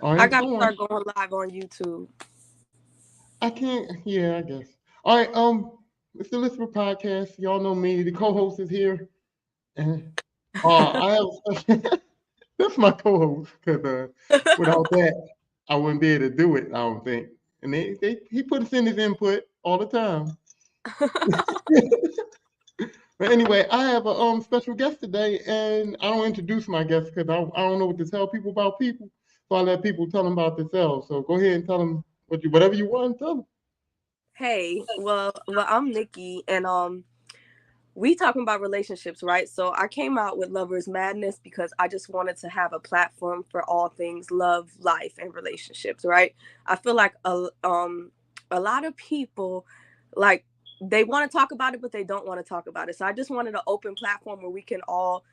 All I right, gotta go on. start going live on YouTube. I can't. Yeah, I guess. All right. It's the Listener Podcast. Y'all know me. The co-host is here, and I have that's my co-host because without that, I wouldn't be able to do it. I don't think. And he puts in his input all the time. But anyway, I have a special guest today, and I don't introduce my guest because I don't know what to tell people about people. So I let people tell them about themselves. So go ahead and tell them whatever you want to tell them. Hey, well, I'm Nikki, and we talking about relationships, right? So I came out with Lover's Madness because I just wanted to have a platform for all things love, life, and relationships, right? I feel like a lot of people like they want to talk about it, but they don't want to talk about it. So I just wanted an open platform where we can all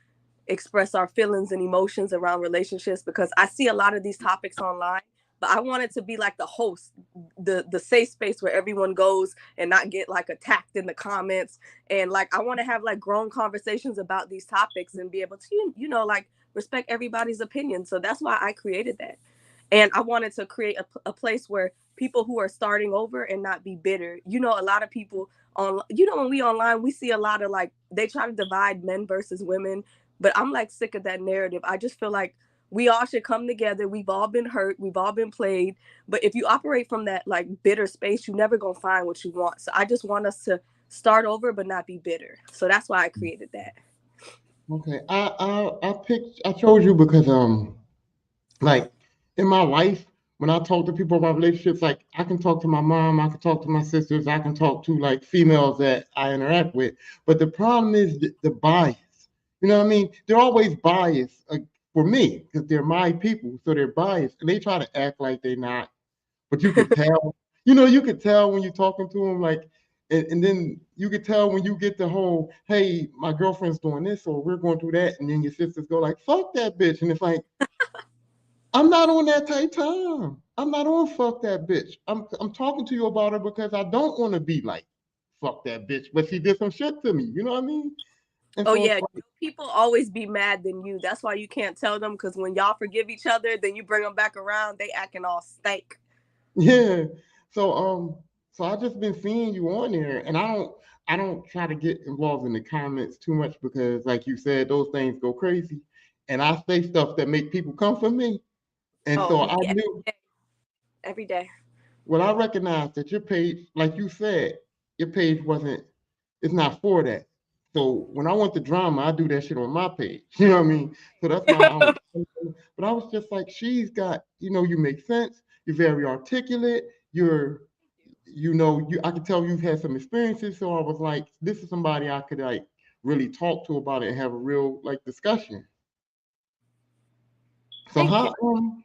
express our feelings and emotions around relationships because I see a lot of these topics online, but I want it to be like the host, the safe space where everyone goes and not get like attacked in the comments. And like I want to have like grown conversations about these topics and be able to like respect everybody's opinion. So that's why I created that. And I wanted to create a place where people who are starting over and not be bitter. A lot of people on when we online we see a lot of like they try to divide men versus women, but I'm like sick of that narrative. I just feel like we all should come together. We've all been hurt, we've all been played, but if you operate from that like bitter space, you never gonna find what you want. So I just want us to start over but not be bitter. So that's why I created that. Okay, I chose you because like in my life when I talk to people about relationships, like I can talk to my mom, I can talk to my sisters, I can talk to like females that I interact with, but the problem is the bias. You know what I mean? They're always biased for me because they're my people, so they're biased and they try to act like they're not, but you could tell. You could tell when you're talking to them, like, and then you could tell when you get the whole, hey, my girlfriend's doing this or we're going through that, and then your sisters go like, fuck that bitch, and it's like, I'm not on that type time. I'm not on fuck that bitch. I'm talking to you about her because I don't want to be like fuck that bitch, but she did some shit to me. You know what I mean? And Oh so it's yeah, like, people always be mad than you. That's why you can't tell them because when y'all forgive each other, then you bring them back around, they acting all stank. yeah. So so I just been seeing you on there, and I don't try to get involved in the comments too much because, like you said, those things go crazy, and I say stuff that make people come for me, and Oh so me I every knew. day, every day. Well, I recognize that your page, like you said, your page wasn't, it's not for that. So when I want the drama, I do that shit on my page. You know what I mean? So that's why I was, but I was just like, she's got, you make sense. You're very articulate. I could tell you've had some experiences. So I was like, this is somebody I could like really talk to about it and have a real like discussion. So Thank you.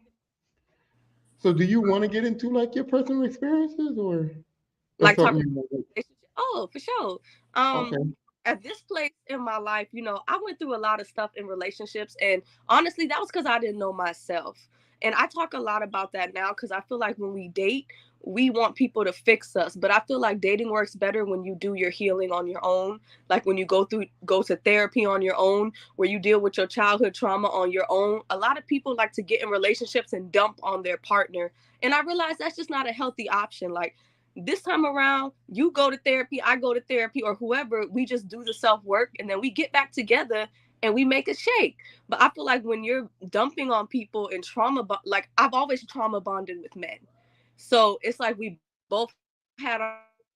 so do you want to get into like your personal experiences or that's Like something talking you want to? relationship. Oh, for sure. Um, Okay. at this place in my life, I went through a lot of stuff in relationships, and honestly, that was because I didn't know myself. And I talk a lot about that now because I feel like when we date, we want people to fix us, but I feel like dating works better when you do your healing on your own. Like when you go to therapy on your own, where you deal with your childhood trauma on your own. A lot of people like to get in relationships and dump on their partner, and I realize that's just not a healthy option. Like this time around, you go to therapy, I go to therapy, or whoever, we just do the self work and then we get back together and we make a shake. But I feel like when you're dumping on people and like I've always trauma bonded with men. So it's like we both had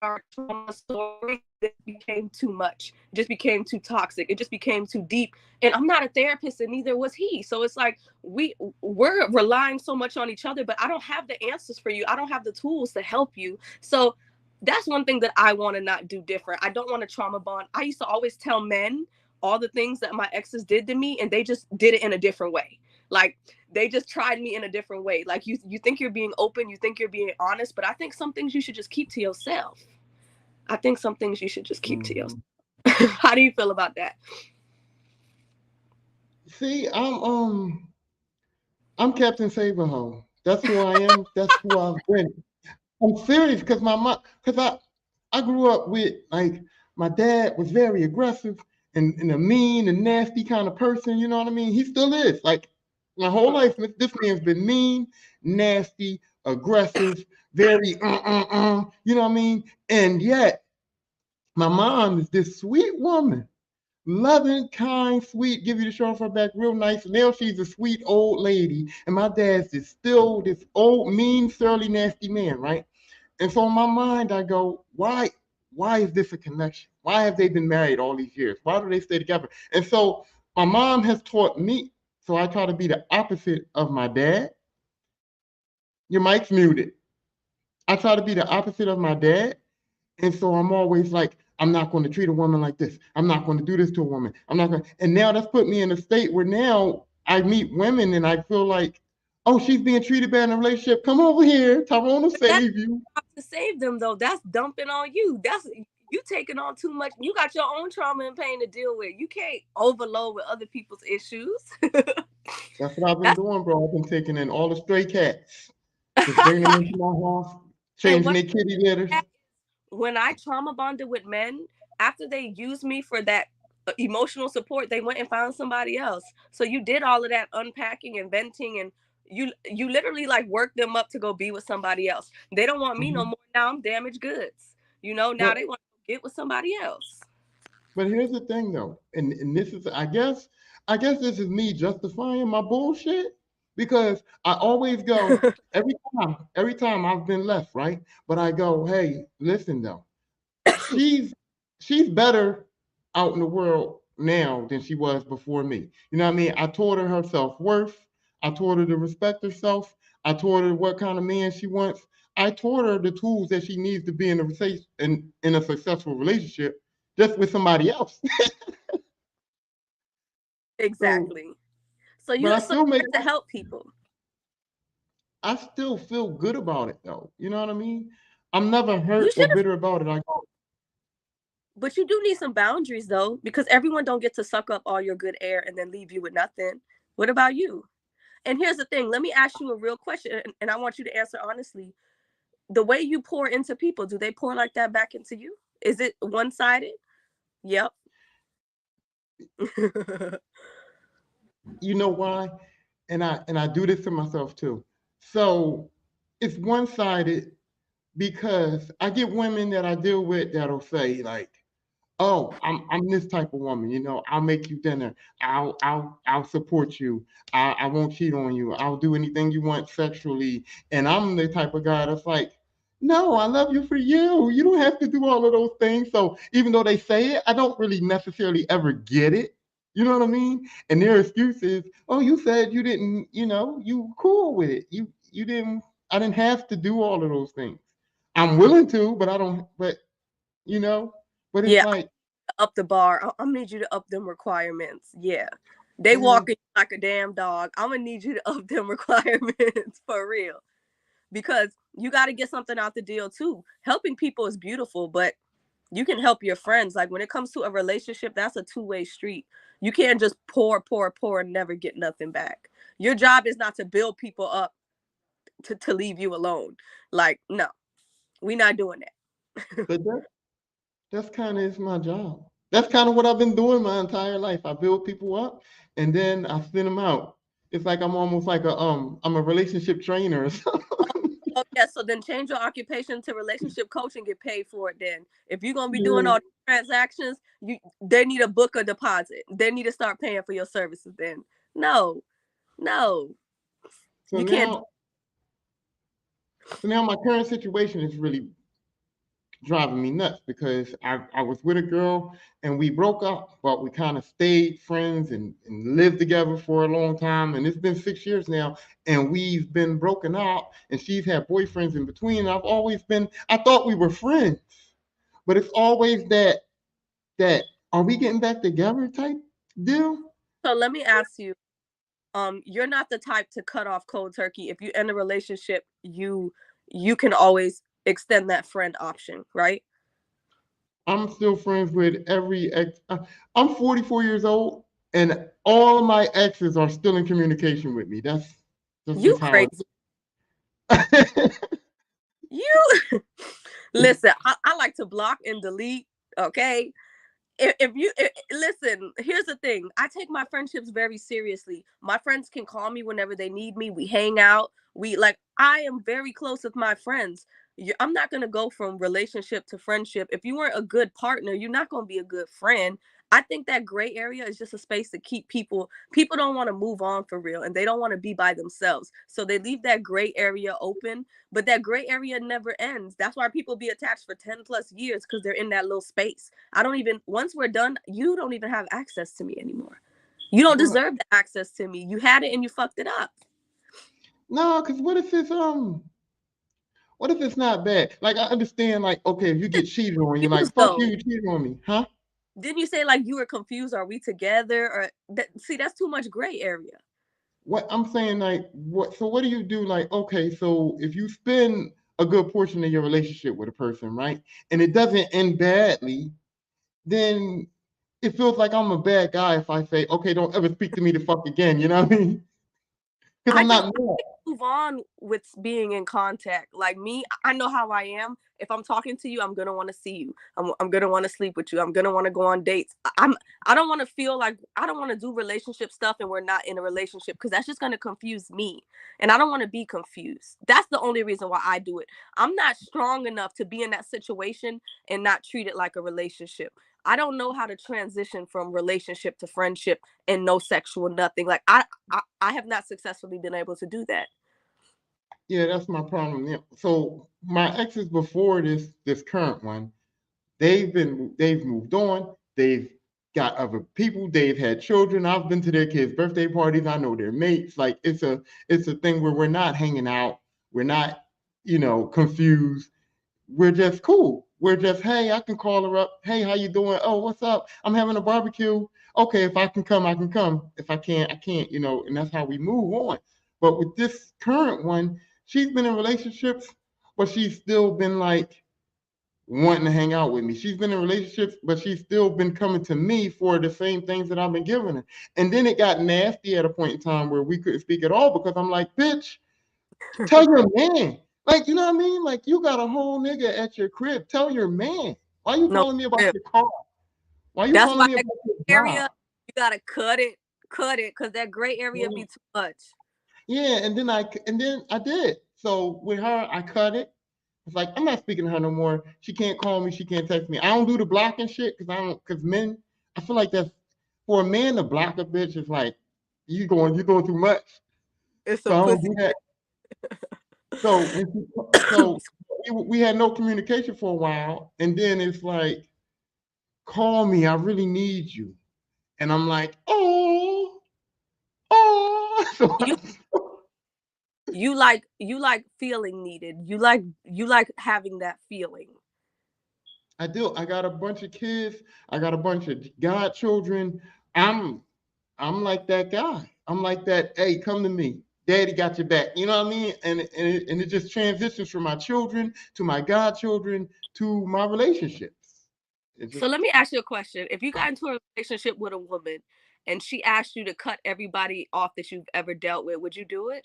our trauma stories. This became too much. It just became too toxic. It just became too deep. And I'm not a therapist and neither was he. So it's like we're relying so much on each other, but I don't have the answers for you. I don't have the tools to help you. So that's one thing that I want to not do different. I don't want to trauma bond. I used to always tell men all the things that my exes did to me, and they just did it in a different way. Like they just tried me in a different way. Like you think you're being open, you think you're being honest, but I think some things you should just keep to yourself. I think some things you should just keep to yourself. Mhm. How do you feel about that? See, I'm Captain Saberho. That's who I am. That's who I've been. I'm serious because my mom, because I grew up with like my dad was very aggressive and a mean and nasty kind of person. You know what I mean? He still is. Like My whole life, this man's been mean, nasty, aggressive, very you know what I mean? And yet, my mom is this sweet woman, loving, kind, sweet, give you the show off her back, real nice. Now she's a sweet old lady, and my dad's is still this old, mean, surly, nasty man, right? And so in my mind, I go, why is this a connection? Why have they been married all these years? Why do they stay together? And so my mom has taught me, so I try to be the opposite of my dad. Your mic's muted. I try to be the opposite of my dad. And so I'm always like, I'm not going to treat a woman like this. I'm not going to do this to a woman. I'm not going to. And now that's put me in a state where now I meet women and I feel like, oh, she's being treated bad in a relationship. Come over here. Tyrone will But that's save you. to save them though. That's dumping on you. That's you taking on too much. You got your own trauma and pain to deal with. You can't overload with other people's issues. That's what I've been That's doing, bro. I've been taking in all the stray cats, just bringing them into my house, and changing what their kitty litters. when I trauma bonded with men, after they used me for that emotional support, they went and found somebody else. So you did all of that unpacking and venting, and you literally like worked them up to go be with somebody else. They don't want me no Mhm. more. Now I'm damaged goods. Now But they want to get with somebody else. but here's the thing though, and this is I guess this is me justifying my bullshit because I always go every time I've been left, right? But I go, hey, listen though, she's she's better out in the world now than she was before me. You know what I mean? I taught her her self-worth. I taught her to respect herself. I taught her what kind of man she wants. I taught her the tools that she needs to be in a successful relationship just with somebody else. So, Exactly. So but you so you have to help people. I still feel good about it though. You know what I mean? I'm never You hurt or should have, bitter about it. I go, but you do need some boundaries though, because everyone don't get to suck up all your good air and then leave you with nothing. What about you? And here's the thing. Let me ask you a real question, and I want you to answer honestly. The way you pour into people, do they pour like that back into you? Is it one-sided? Yep. you know why? And I do this to myself too. So it's one sided because I get women that I deal with that'll say like, "Oh, I'm this type of woman. You know, I'll make you dinner. I'll support you. I won't cheat on you. I'll do anything you want sexually." And I'm the type of guy that's like, "No, I love you for you. You don't have to do all of those things." So even though they say it, I don't really necessarily ever get it. You know what I mean? And their excuse is, "Oh, you said you didn't. You know, you cool with it. You didn't. I didn't have to do all of those things. I'm willing to, but I don't. But you know." But it's Yeah, like, up the bar. I'm gonna need you to up them requirements. Yeah. They man, walking like a damn dog. I'm gonna need you to up them requirements for real. Because you got to get something out the deal too. Helping people is beautiful, but you can help your friends. Like when it comes to a relationship, that's a two-way street. You can't just pour and never get nothing back. Your job is not to build people up to leave you alone. Like, no, we not doing that. but that's kind of is my job. That's kind of what I've been doing my entire life. I build people up and then I send them out. It's like I'm almost like I'm a relationship trainer or something. Oh yeah, so then change your occupation to relationship coach and get paid for it then. If you're gonna be doing Yeah. all these transactions, they need a book a deposit. They need to start paying for your services then. No, no. So You can't. now, so now my current situation is really driving me nuts because I was with a girl and we broke up, but we kind of stayed friends and lived together for a long time. And it's been 6 years now, and we've been broken up, and she's had boyfriends in between. I thought we were friends, but it's always that are we getting back together type deal. So let me ask you, you're not the type to cut off cold turkey. If you end a relationship, you can always extend that friend option, right? I'm still friends with every ex. I'm 44 years old, and all of my exes are still in communication with me. That's You just how crazy. it. You listen, I like to block and delete, okay? Listen, here's the thing. I take my friendships very seriously. My friends can call me whenever they need me. We hang out. We like I am very close with my friends. I'm not going to go from relationship to friendship. If you weren't a good partner, you're not going to be a good friend. I think that gray area is just a space to keep people don't want to move on for real, and they don't want to be by themselves. So they leave that gray area open, but that gray area never ends. That's why people be attached for 10 plus years, because they're in that little space. I don't even, once we're done, you don't even have access to me anymore. You don't But deserve the access to me. You had it and you fucked it up. no, because what if it's not bad? Like I understand, like, okay, if you get cheated on, you're Confused like, fuck you, though. you cheated on me, huh? Didn't you say like you were confused? Are we together? Or see, that's too much gray area. What I'm saying, like, what do you do? Like, okay, so if you spend a good portion of your relationship with a person, right, and it doesn't end badly, then it feels like I'm a bad guy if I say, okay, don't ever speak to me the fuck again. You know what I mean? Because I I'm just not mad. move on with being in contact. Like me, I know how I am. If I'm talking to you, I'm gonna want to see you. I'm gonna want to sleep with you. I'm gonna want to go on dates. I don't want to feel like I don't want to do relationship stuff and we're not in a relationship, because that's just gonna confuse me, and I don't want to be confused. That's the only reason why I do it. I'm not strong enough to be in that situation and not treat it like a relationship. I don't know how to transition from relationship to friendship and no sexual nothing. Like I have not successfully been able to do that. Yeah, that's my problem. Yeah. So my exes before this current one, they've moved on. They've got other people. They've had children. I've been to their kids' birthday parties. I know their mates. Like it's a thing where we're not hanging out. We're not, confused. We're just cool. We're just, hey, I can call her up. Hey, how you doing? Oh, what's up? I'm having a barbecue. Okay, if I can come, I can come. If I can't, I can't, and that's how we move on. But with this current one, she's been in relationships, but she's still been like wanting to hang out with me. She's been in relationships, but she's still been coming to me for the same things that I've been giving her. And then it got nasty at a point in time where we couldn't speak at all because I'm like, bitch, tell your man. Like, you know what I mean? Like, you got a whole nigga at your crib. Tell your man. Why you No, calling me about real. your car? Why you That's calling why me that about your area, job? you gotta cut it, because that gray area be too much. Yeah, and then I did. So with her, I cut it. It's like I'm not speaking to her no more. She can't call me. She can't text me. I don't do the blocking shit because men. I feel like that's for a man to block a bitch is like you going too much. It's So a I don't pussy. do that. So we had no communication for a while, and then it's like, call me. I really need you, and I'm like, oh, oh. you you like feeling needed. You like having that feeling. I do. I got a bunch of kids. I got a bunch of godchildren. I'm I'm like that guy. I'm like that. Hey, come to me. Daddy got your back. You know what I mean? And it just transitions from my children to my godchildren to my relationships. It So just let me ask you a question. If you got into a relationship with a woman and she asked you to cut everybody off that you've ever dealt with, would you do it?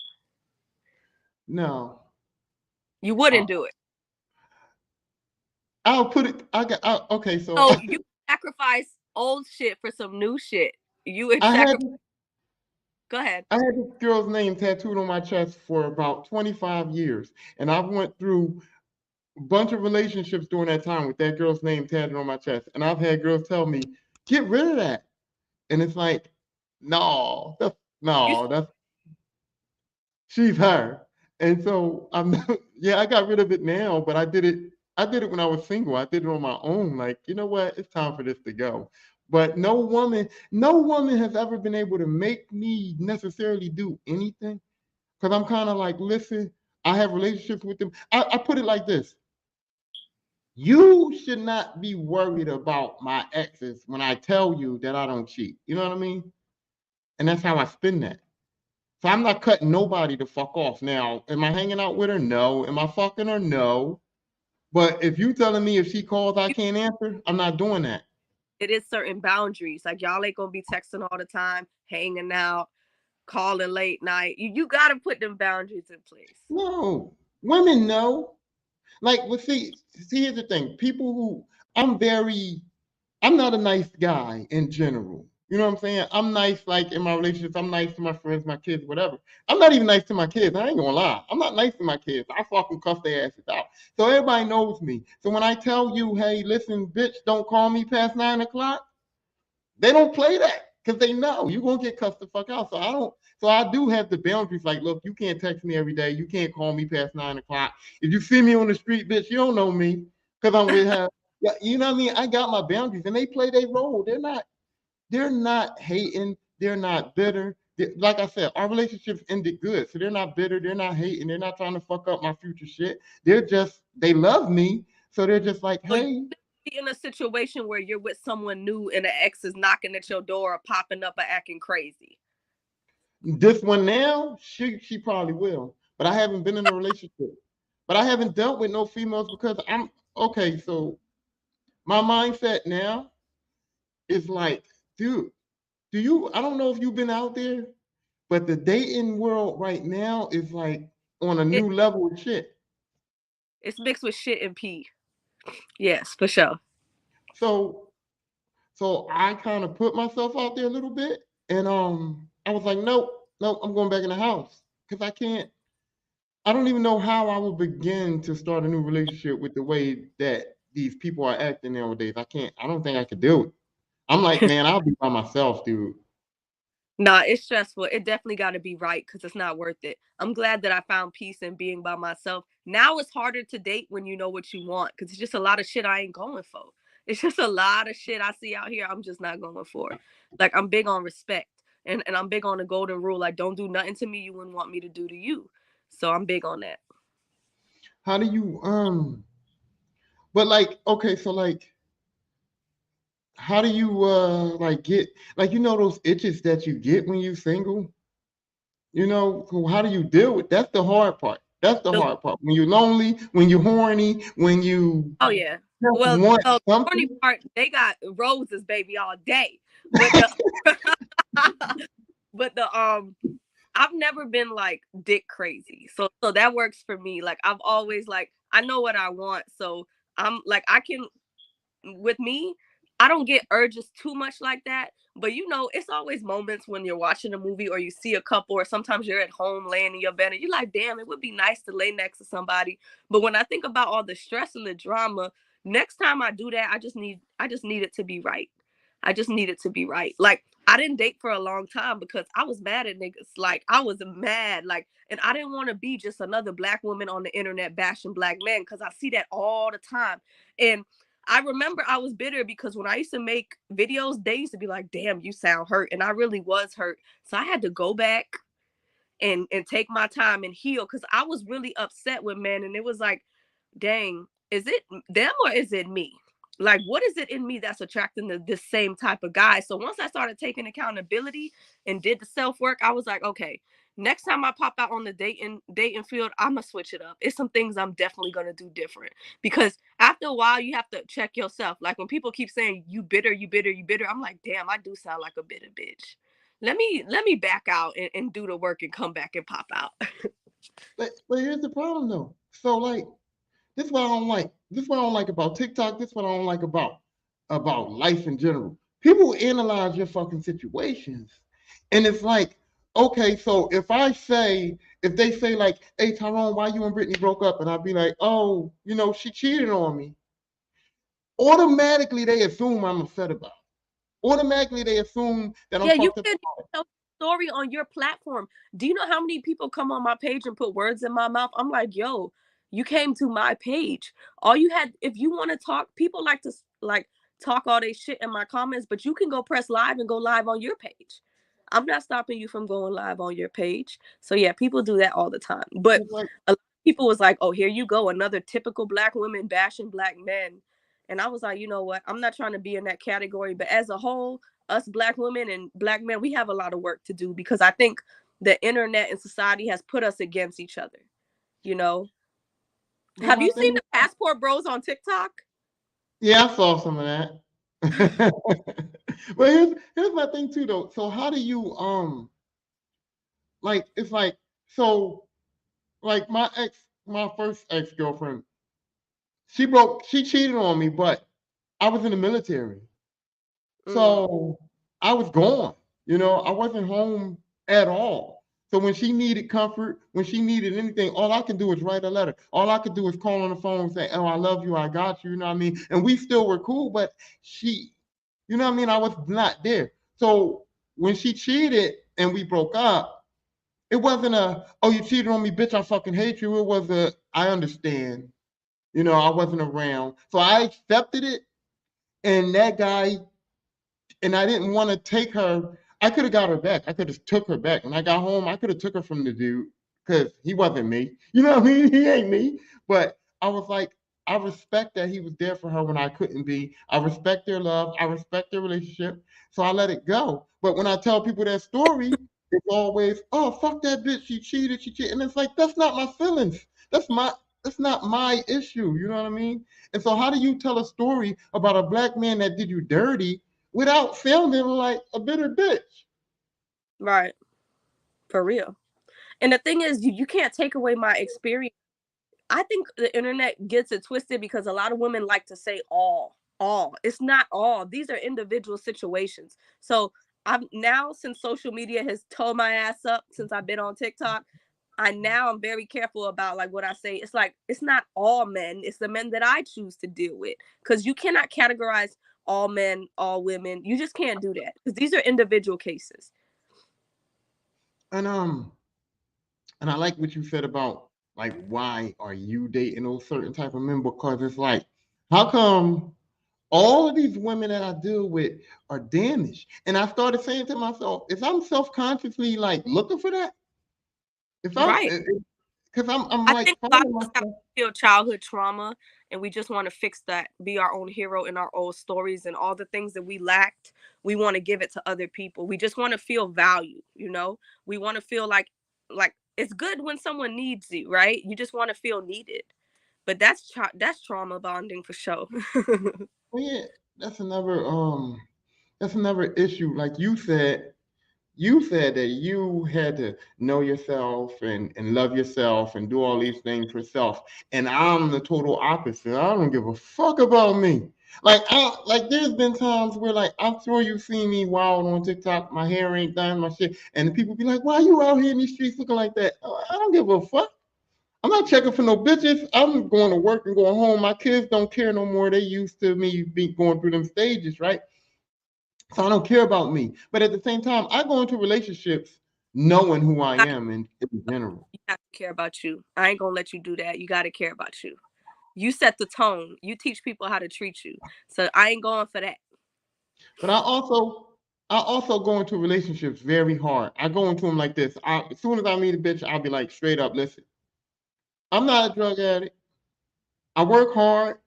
no. You Uh, wouldn't do it. I'll put it. Okay. So So you sacrifice old shit for some new shit. You would I had sacrifice. Go ahead. I had this girl's name tattooed on my chest for about 25 years, and I went through bunch of relationships during that time with that girl's name tatted on my chest. And I've had girls tell me, get rid of that. And it's like, no, You that's she's her. And so I'm yeah, I got rid of it now, but I did it when I was single. I did it on my own. Like, you know what? It's time for this to go. But no woman has ever been able to make me necessarily do anything. Because I'm kind of like, listen, I have relationships with them. I put it like this. You should not be worried about my exes when I tell you that I don't cheat. You know what I mean? And that's how I spin that. So I'm not cutting nobody to fuck off. Now, am I hanging out with her? No. Am I fucking her? No. But if you telling me if she calls I can't answer, I'm not doing that. it is certain boundaries. Like y'all ain't gonna be texting all the time, hanging out, calling late night. You gotta put them boundaries in place. No. Women know. Like, well, see, here's the thing. People who I'm very I'm not a nice guy in general. You know what I'm saying? I'm nice, like in my relationships. I'm nice to my friends, my kids, whatever. I'm not even nice to my kids. I ain't gonna lie. I'm not nice to my kids. I fucking cuss their asses out. So everybody knows me. So when I tell you, hey, listen, bitch, don't call me past 9 o'clock, they don't play that because they know you're gonna get cussed the fuck out. So I don't. So I do have the boundaries. Like, look, you can't text me every day. You can't call me past 9 o'clock. If you see me on the street, bitch, you don't know me because I'm with her. Yeah, you know what I mean. I got my boundaries, and they play their role. They're not. They're not hating. They're not bitter. Like I said, our relationships ended good, so they're not bitter. They're not hating. They're not trying to fuck up my future shit. They're just they love me, so they're just like, So you hey, be in a situation where you're with someone new and an ex is knocking at your door or popping up or acting crazy. this one now, she probably will. But I haven't been in a relationship. But I haven't dealt with no females because I'm okay. So my mindset now is like, dude, do you? I don't know if you've been out there, but the dating world right now is like on a It, new level of shit. it's mixed with shit and pee. Yes, for sure. So so I kind of put myself out there a little bit, and I was like, nope, nope, I'm going back in the house because I can't. I don't even know how I would begin to start a new relationship with the way that these people are acting nowadays. I can't. I don't think I could do it. I'm like, man, I'll be by myself, dude. Nah, it's stressful. It definitely got to be right because it's not worth it. I'm glad that I found peace in being by myself. Now it's harder to date when you know what you want because it's just a lot of shit I ain't going for. It's just a lot of shit I see out here I'm just not going for. Like, I'm big on respect and I'm big on the golden rule. Like, don't do nothing to me you wouldn't want me to do to you. So I'm big on that. How do you But like, okay, so like, how do you like get like those itches that you get when you single? So how do you deal with that's the hard part. That's the The, hard part. When you're lonely, when you're horny, when you oh, yeah. just Well, want the corny something. part, they got roses, baby, all day. But the, but the, I've never been like dick crazy. So that works for me. Like I've always like I know what I want. So I'm like I can with me, I don't get urges too much like that. But it's always moments when you're watching a movie or you see a couple, or sometimes you're at home laying in your bed and you're like, damn, it would be nice to lay next to somebody. But when I think about all the stress and the drama, next time I do that, I just need it to be right. I just need it to be right. Like I didn't date for a long time because I was mad at niggas. Like I was mad. Like, and I didn't want to be just another black woman on the internet bashing black men because I see that all the time. And I remember I was bitter because when I used to make videos, they used to be like, damn, you sound hurt. And I really was hurt. So I had to go back and take my time and heal because I was really upset with men. And it was like, dang, is it them or is it me? Like, what is it in me that's attracting this same type of guy? So once I started taking accountability and did the self work, I was like, okay, next time I pop out on the dating field, I'm gonna switch it up. It's some things I'm definitely gonna do different because after a while, you have to check yourself. Like when people keep saying you bitter, you bitter, you bitter, I'm like, damn, I do sound like a bitter bitch. Let me back out and do the work and come back and pop out. But here's the problem though. So like this is what I don't like. This is what I don't like about TikTok. This is what I don't like about life in general. People analyze your fucking situations. And it's like, okay, so if they say like, hey Tyrone, why you and Brittany broke up? And I'd be like, oh, she cheated on me. Automatically they assume I'm upset about it. Automatically they assume that I'm Yeah, you fucked up can about it. tell a story on your platform. Do you know how many people come on my page and put words in my mouth? I'm like, yo, you came to my page. All you had, if you want to talk, people like to like talk all they shit in my comments, but you can go press live and go live on your page. I'm not stopping you from going live on your page. So yeah, people do that all the time. But It's like, a lot of people was like, oh, here you go, another typical black woman bashing black men. And I was like, you know what? I'm not trying to be in that category, but as a whole, us black women and black men, we have a lot of work to do because I think the internet and society has put us against each other. You know, but have my you thing seen is, the passport bros on TikTok? yeah, I saw some of that. But here's my thing too though. So how do you like it's like so like my first ex-girlfriend, she cheated on me, but I was in the military. Mm. So I was gone. I wasn't home at all. So when she needed comfort, when she needed anything, all I could do is write a letter. All I could do is call on the phone and say, "Oh, I love you. I got you." You know what I mean? And we still were cool, but she, you know what I mean? I was not there. So when she cheated and we broke up, it wasn't "Oh, you cheated on me, bitch. I fucking hate you." It was "I understand." I wasn't around. So I accepted it. And that guy, and I didn't want to take her. I could have got her back. I could have took her back. When I got home, I could have took her from the dude because he wasn't me. You know what I mean? He ain't me. But I was like, I respect that he was there for her when I couldn't be. I respect their love. I respect their relationship. So I let it go. But when I tell people that story, it's always, "Oh, fuck that bitch. She cheated. She cheated." And it's like, that's not my feelings. That's my that's not my issue. You know what I mean? And so how do you tell a story about a black man that did you dirty without sounding like a bitter bitch? Right. For real. And the thing is, you can't take away my experience. I think the internet gets it twisted because a lot of women like to say all. It's not all. These are individual situations. So I'm now, since social media has tore my ass up since I've been on TikTok, I'm very careful about like what I say. It's like it's not all men. It's the men that I choose to deal with. Because you cannot categorize all men, all women. You just can't do that. Because these are individual cases. And and I like what you said about like why are you dating those certain type of men? Because it's like, how come all of these women that I deal with are damaged? And I started saying to myself, if I'm self-consciously like looking for that, if I'm Right. because I'm I like think a lot finding of us have myself. feel childhood trauma and we just want to fix that, be our own hero in our own stories and all the things that we lacked, we want to give it to other people. We just want to feel value. We want to feel like it's good when someone needs you, right? You just want to feel needed. But that's trauma bonding for sure. Well, yeah, that's another issue. Like you said that you had to know yourself and love yourself and do all these things for self. And I'm the total opposite. I don't give a fuck about me. Like there's been times where like I'm sure you've seen me wild on TikTok, my hair ain't done, my shit, and people be like, "Why you out here in these streets looking like that?" Oh, I don't give a fuck. I'm not checking for no bitches. I'm going to work and going home. My kids don't care no more. They used to me be going through them stages, right? So I don't care about me. But at the same time, I go into relationships knowing who I am in general. You have to care about you. I ain't gonna let you do that. You got to care about you. You set the tone. You teach people how to treat you. So I ain't going for that. But I also go into relationships very hard. I go into them like this. As soon as I meet a bitch, I'll be like straight up, listen, I'm not a drug addict. I work hard.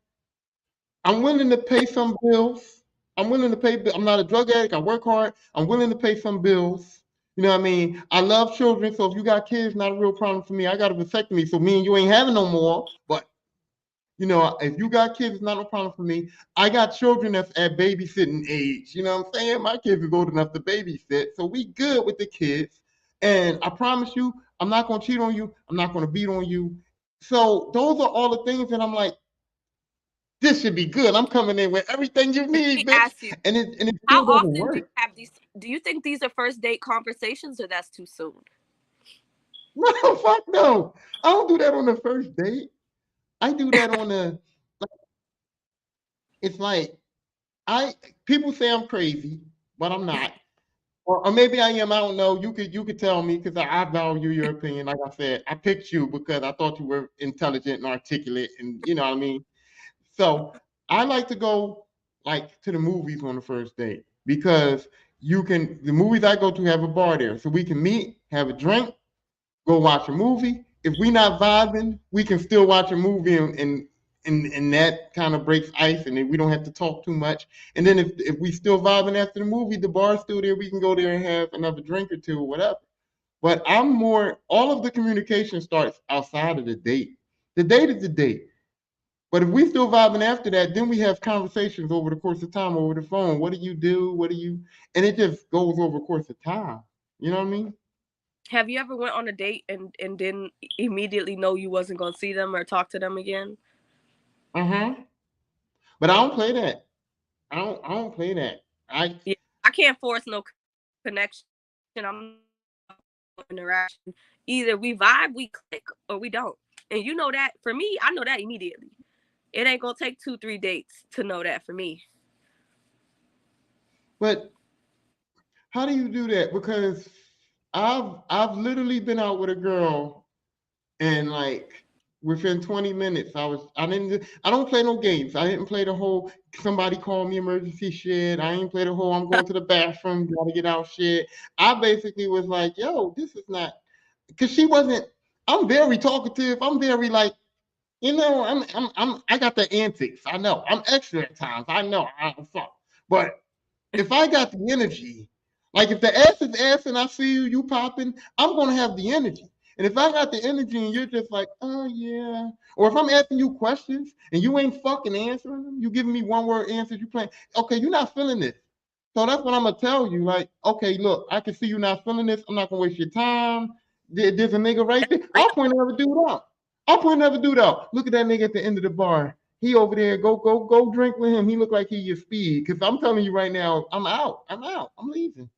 I'm willing to pay some bills. I'm willing to pay. I'm not a drug addict. I work hard. I'm willing to pay some bills. You know what I mean? I love children, so if you got kids, not a real problem for me. I got a vasectomy, so me and you ain't having no more. But if you got kids, it's not no problem for me. I got children that's at babysitting age. You know what I'm saying? My kids is old enough to babysit, so we good with the kids. And I promise you, I'm not gonna cheat on you. I'm not gonna beat on you. So those are all the things that I'm like, this should be good. I'm coming in with everything you Let me need, bitch. ask you, And it how still doesn't often do you work. have these? Do you think these are first date conversations or that's too soon? No, fuck no. I don't do that on the first date. I do that on the. It's like I people say I'm crazy, but I'm not. Or maybe I am. I don't know. You could tell me because I value your opinion. Like I said, I picked you because I thought you were intelligent and articulate, and you know what I mean. So I like to go like to the movies on the first date because the movies I go to have a bar there, so we can meet, have a drink, go watch a movie. If we not vibing, we can still watch a movie and that kind of breaks ice and then we don't have to talk too much. And then if we still vibing after the movie, the bar's still there, we can go there and have another drink or two or whatever. But I'm more all of the communication starts outside of the date. The date is the date. But if we still vibing after that, then we have conversations over the course of time over the phone. What do you do? What do you and it just goes over the course of time. You know what I mean? Have you ever went on a date and didn't immediately know you wasn't gonna see them or talk to them again? Uh-huh. But I don't play that. I don't play that. Yeah, I can't force no connection. I'm not interaction. Either we vibe, we click, or we don't. And you know that for me, I know that immediately. It ain't gonna take 2-3 dates to know that for me. But how do you do that? Because I've literally been out with a girl and like within 20 minutes I don't play no games. I didn't play the whole somebody call me emergency shit. I ain't play the whole I'm going to the bathroom, gotta get out shit. I basically was like, yo, this is not because she wasn't. I'm very talkative. I'm very like, I got the antics. I know. I'm extra at times. I know. I'm fuck. But if I got the energy, like if the ass is ass and I see you popping, I'm gonna have the energy. And if I got the energy and you're just like, oh yeah, or if I'm asking you questions and you ain't fucking answering them, you giving me one word answers, you playing, okay, you're not feeling this. So that's what I'm gonna tell you. Like, okay, look, I can see you not feeling this. I'm not gonna waste your time. There's a nigga right there. I'll point another dude out. I'll point another dude out. Look at that nigga at the end of the bar. He over there. Go drink with him. He look like he your speed. Cause I'm telling you right now, I'm out. I'm out. I'm leaving.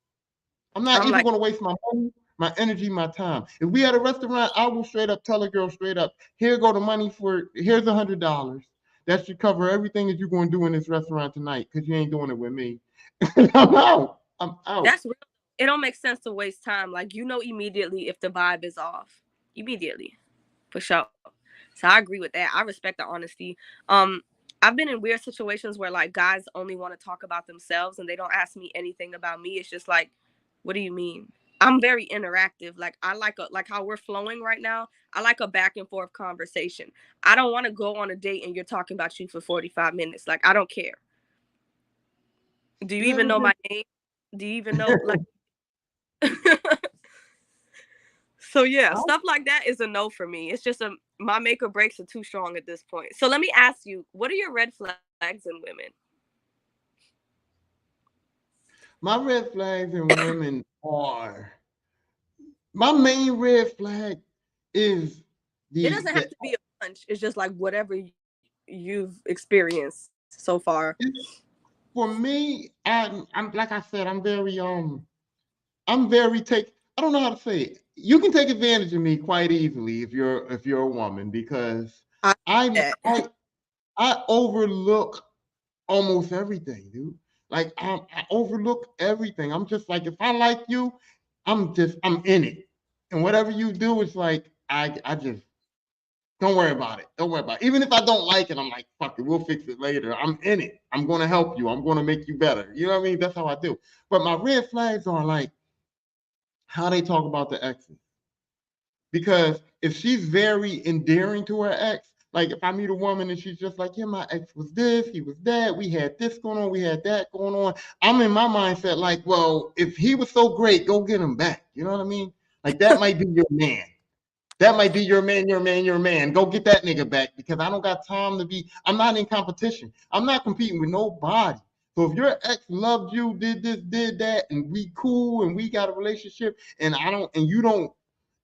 I'm not I'm even like, gonna waste my money, my energy, my time. If we at a restaurant, I will straight up tell a girl straight up, here go the money for here's $100. That should cover everything that you're gonna do in this restaurant tonight, because you ain't doing it with me. I'm out. I'm out. that's real. It don't make sense to waste time. Like you know immediately if the vibe is off. Immediately. For sure. So I agree with that. I respect the honesty. Um, I've been in weird situations where like guys only want to talk about themselves and they don't ask me anything about me. It's just like, what do you mean? I'm very interactive. Like I like how we're flowing right now. I like a back and forth conversation. I don't want to go on a date and you're talking about you for 45 minutes. Like I don't care. Do you You even ever know been my name? Do you even know like So yeah, out? stuff like that is a no for me. It's just a my make or breaks are too strong at this point. So let me ask you, what are your red flags in women? My red flags in women are my main red flag is It the doesn't have the to be a bunch. It's just like whatever you've experienced so far. for me, I'm like I said, I'm very take. I don't know how to say it. You can take advantage of me quite easily if you're a woman because I I that. I I overlook almost everything, dude. Like I overlook everything. I'm just like if I like you, I'm in it, and whatever you do is like I just don't worry about it. Don't worry about it. Even if I don't like it, I'm like, fuck it, we'll fix it later. I'm in it. I'm gonna help you. I'm gonna make you better. You know what I mean? That's how I do. But my red flags are like how they talk about the exes. Because if she's very endearing to her ex, like if I meet a woman and she's just like, yeah, my ex was this, he was that, we had this going on, we had that going on. I'm in my mindset like, well, if he was so great, go get him back. You know what I mean? Like that might be your man. That might be your man, your man, your man. Go get that nigga back because I don't got time to be. I'm not in competition. I'm not competing with nobody. So if your ex loved you, did this, did that, and we cool and we got a relationship, and I don't, and you don't,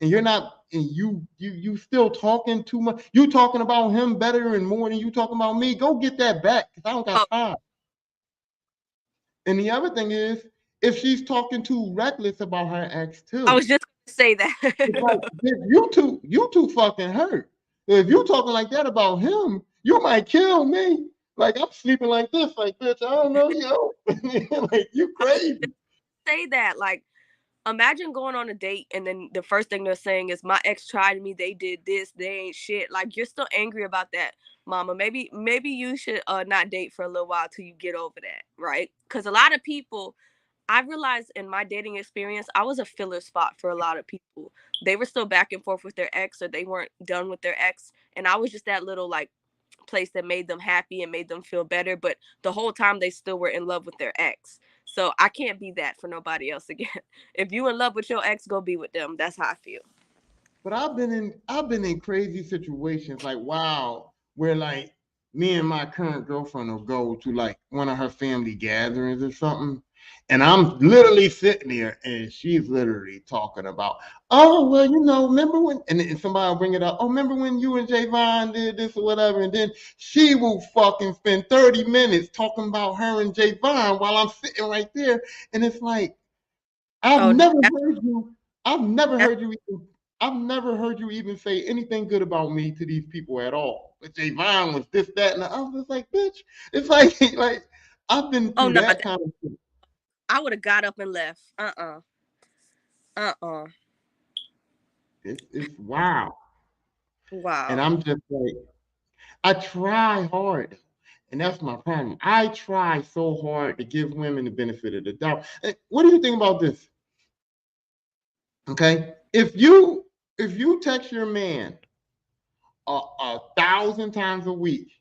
and you're not, and you still talking too much. You talking about him better and more than you talking about me. Go get that back because I don't got Oh, time. And the other thing is, if she's talking too reckless about her ex I too. was just gonna say It's that. like, you two fucking hurt. If you talking like that about him, you might kill me. Like I'm sleeping like this, like bitch, I don't know you. Like you I was crazy. just say that. Like imagine going on a date and then the first thing they're saying is my ex tried me, they did this, they ain't shit. Like you're still angry about that, mama. Maybe you should not date for a little while till you get over that, right? Because a lot of people, I realized in my dating experience, I was a filler spot for a lot of people. They were still back and forth with their ex or they weren't done with their ex, and I was just that little like place that made them happy and made them feel better, but the whole time they still were in love with their ex. So I can't be that for nobody else again. If you in love with your ex, go be with them. That's how I feel. But I've been in crazy situations like wow, where like me and my current girlfriend will go to like one of her family gatherings or something. And I'm literally sitting there and she's literally talking about, oh, well, remember when, and somebody will bring it up, oh, remember when you and Javon did this or whatever, and then she will fucking spend 30 minutes talking about her and Javon while I'm sitting right there. And it's like, I've Oh, never that, heard you, I've never that, heard you even, I've never heard you even say anything good about me to these people at all. But Javon was this, that, and I was just like, bitch, it's like, like, I've been oh through no, that kind of shit. I would have got up and left. Uh-uh. It's wow. And Wow. I'm just like, I try hard. And that's my problem. I try so hard to give women the benefit of the doubt. What do you think about this? Okay. If you text your man a thousand times a week,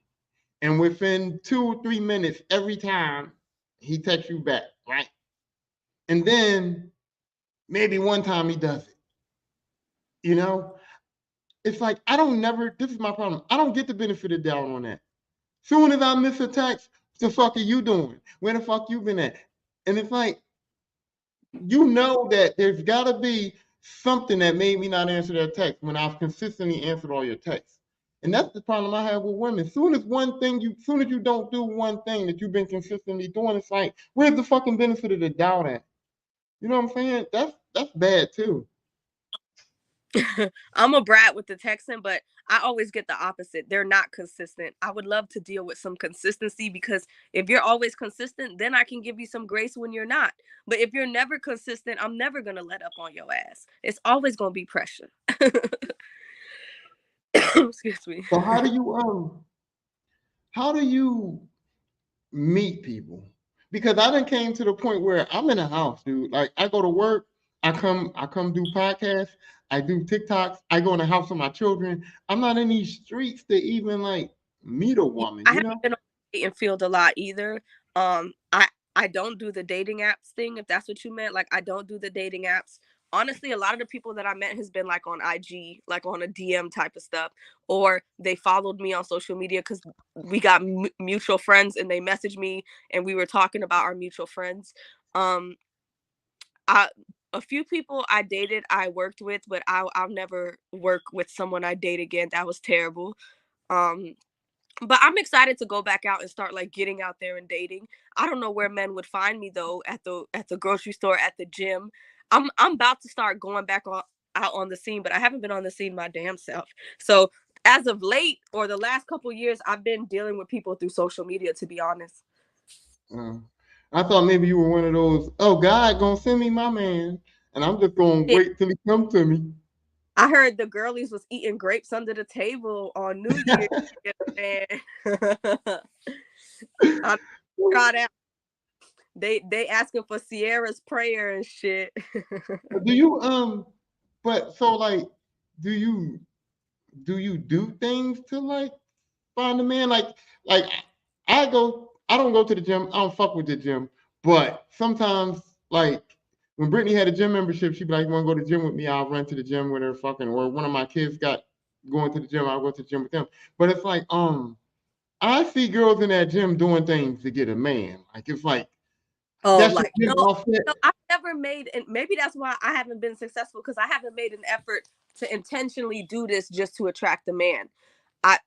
and within 2 or 3 minutes every time he texts you back, right? And then maybe one time he does it, you know? It's like I don't never, this is my problem. I don't get the benefit of the doubt on that. Soon as I miss a text, what the fuck are you doing? Where the fuck you been at? And it's like, that there's gotta be something that made me not answer that text when I've consistently answered all your texts. And that's the problem I have with women. Soon as you don't do one thing that you've been consistently doing, it's like, where's the fucking benefit of the doubt at? You know what I'm saying? That's bad too. I'm a brat with the texting, but I always get the opposite. They're not consistent. I would love to deal with some consistency because if you're always consistent, then I can give you some grace when you're not. But if you're never consistent, I'm never going to let up on your ass. It's always going to be pressure. Excuse me. So how do you meet people? Because I done came to the point where I'm in a house, dude. Like I go to work, I come do podcasts, I do TikToks, I go in the house with my children. I'm not in these streets to even like meet a woman, I you haven't know? been on the dating field a lot either. I don't do the dating apps thing, if that's what you meant. Like I don't do the dating apps. Honestly, a lot of the people that I met has been like on IG, like on a DM type of stuff, or they followed me on social media because we got mutual friends and they messaged me and we were talking about our mutual friends. Um, I a few people I dated, I worked with, but I'll never work with someone I date again. That was terrible. Um, but I'm excited to go back out and start like getting out there and dating. I don't know where men would find me though, at the grocery store, at the gym. I'm about to start going back out on the scene, but I haven't been on the scene my damn self. So as of late or the last couple years, I've been dealing with people through social media, to be honest. Uh, I thought maybe you were one of those, oh God gonna send me my man, and I'm just gonna Yeah, wait till he come to me. I heard the girlies was eating grapes under the table on New Year's. Man. I tried out. They asking for Sierra's prayer and shit. Do you but so like do you do things to like find a man? Like I don't go to the gym. I don't fuck with the gym. But sometimes like when Brittany had a gym membership, she'd be like, "You want to go to the gym with me?" I'll run to the gym with her, fucking. Or one of my kids got going to the gym, I'll go to the gym with them. But it's like I see girls in that gym doing things to get a man. Like it's like Oh, that's like your gym no, outfit. no, I've never made, and maybe that's why I haven't been successful because I haven't made an effort to intentionally do this just to attract a man. I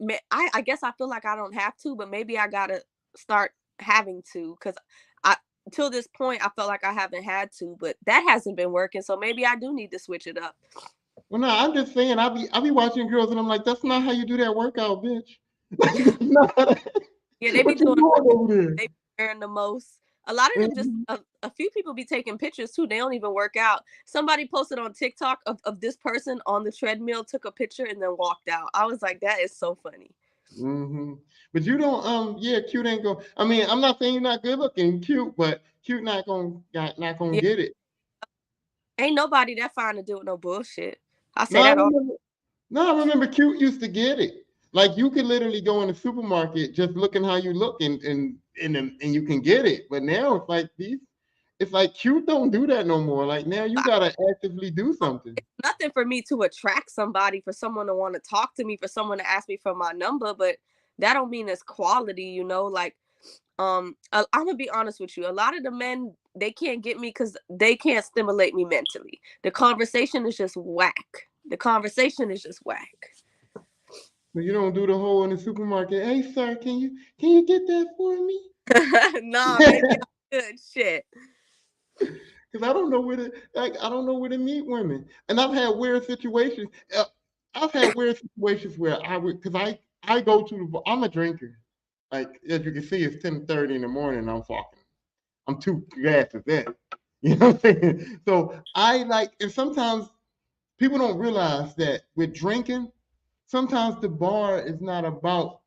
guess I feel like I don't have to, but maybe I gotta start having to because I till this point I felt like I haven't had to, but that hasn't been working. So maybe I do need to switch it up. Well, no, I'm just saying I be watching girls and I'm like, that's not how you do that workout, bitch. That's not how Yeah, they be what you doing doing over there? they be wearing the most. A lot of them just Mhm. a few people be taking pictures too. They don't even work out. Somebody posted on TikTok of this person on the treadmill, took a picture and then walked out. I was like, that is so funny. Mhm. But you don't yeah, cute ain't go. I mean, I'm not saying you're not good looking, cute, but cute not gonna Yeah, get it. ain't nobody that fine to do with no bullshit. I No, say I that all. remember no, I remember cute used to get it. Like you could literally go in the supermarket just looking how you look and you can get it. But now it's like cute don't do that no more. Like now you gotta actively do something. It's nothing for me to attract somebody, for someone to want to talk to me, for someone to ask me for my number, but that don't mean it's quality, you know. Like I'm gonna be honest with you. A lot of the men, they can't get me because they can't stimulate me mentally. The conversation is just whack. The conversation is just whack. So you don't do the whole in the supermarket. Hey, sir, can you get that for me? Nah, baby, I'm good. Shit. Because I don't know where to I don't know where to meet women, and I've had weird situations. I've had weird situations where I would because I go to the I'm a drinker. Like as you can see, it's 10:30 in the morning. I'm fucking. I'm two glasses in. You know what I'm saying? So I like, and sometimes people don't realize that with drinking, sometimes the bar is not about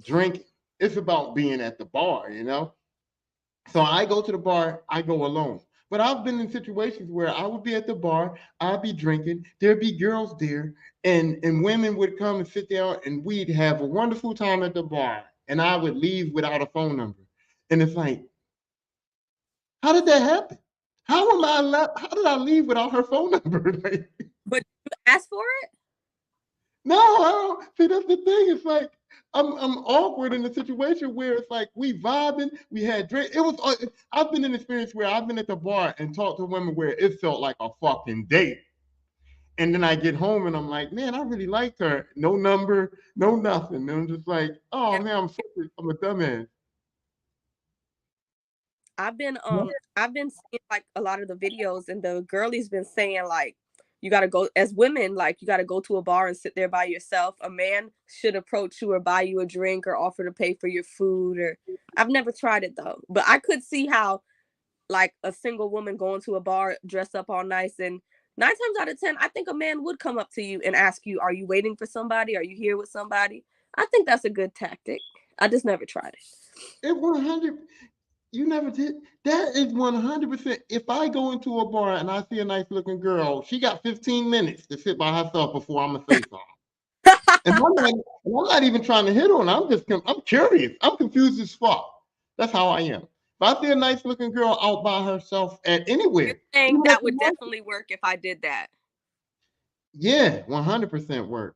drinking. It's about being at the bar, you know? So I go to the bar, I go alone. But I've been in situations where I would be at the bar, I'd be drinking, there'd be girls there, and women would come and sit down and we'd have a wonderful time at the bar. And I would leave without a phone number. And it's like, how did that happen? How did I leave without her phone number? Like, But you asked for it? no, I don't. See, that's the thing. It's like I'm awkward in a situation where it's like we vibing, we had drink. It was. I've been in an experience where I've been at the bar and talked to women where it felt like a fucking date, and then I get home and I'm like, man, I really liked her. No number, no nothing. And I'm just like, oh Yeah. man, I'm a dumbass. I've been seeing like a lot of the videos, and the girlie's been saying like you gotta go as women, like you gotta go to a bar and sit there by yourself. A man should approach you or buy you a drink or offer to pay for your food. Or I've never tried it though, but I could see how like a single woman going to a bar dressed up all nice, and 9 times out of 10, I think a man would come up to you and ask you, "Are you waiting for somebody? Are you here with somebody?" I think that's a good tactic. I just never tried it. It 100. You never did. That is 100%. If I go into a bar and I see a nice looking girl, she got 15 minutes to sit by herself before I'm gonna say something. And I'm not even trying to hit on. I'm curious. I'm confused as fuck. That's how I am. If I see a nice looking girl out by herself at You're anywhere, saying even at that the would market, definitely work if I did that. yeah, 100% work.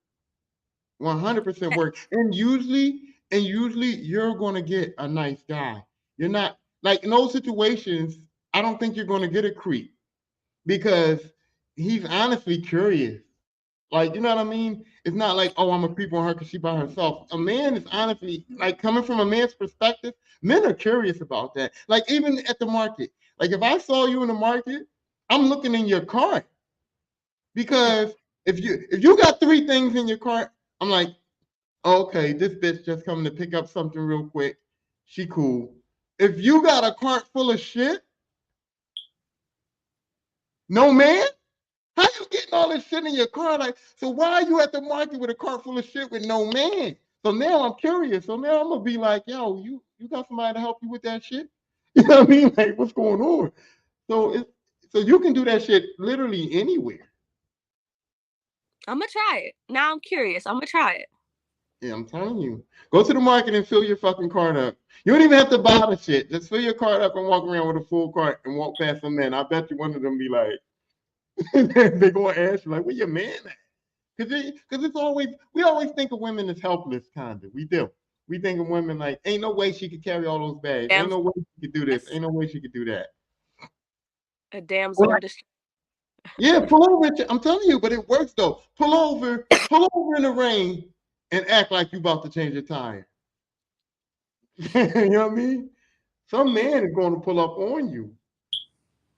100% work. And usually you're gonna get a nice guy. You're not like in those situations. I don't think you're gonna get a creep because he's honestly curious. Like, you know what I mean? It's not like, oh, I'm a creep on her because she by herself. A man is honestly, like, coming from a man's perspective, men are curious about that. Like, even at the market. Like, if I saw you in the market, I'm looking in your cart Mm. because if you got three things in your cart, I'm like, okay, this bitch just coming to pick up something real quick. She cool. If you got a cart full of shit, no man, how you getting all this shit in your car? Like, so why are you at the market with a car full of shit with no man? So now I'm curious. So now I'm gonna be like, yo, you got somebody to help you with that shit? You know what I mean? Like, what's going on? So so you can do that shit literally anywhere. I'm gonna try it. Now I'm curious. I'm gonna try it. Yeah, I'm telling you. Go to the market and fill your fucking cart up. You don't even have to buy the shit. Just fill your cart up and walk around with a full cart and walk past some men. I bet you one of them be like, they're gonna ask you like, where your man at? Because it's always we always think of women as helpless, kind of. We do. We think of women like, ain't no way she could carry all those bags. Ain't Damn no way she could do this. yes. Ain't no way she could do that. A damsel Well, in distress. yeah, pull over. I'm telling you, but it works though. Pull over in the rain, and act like you about to change your tire. You know what I mean? Some man is going to pull up on you.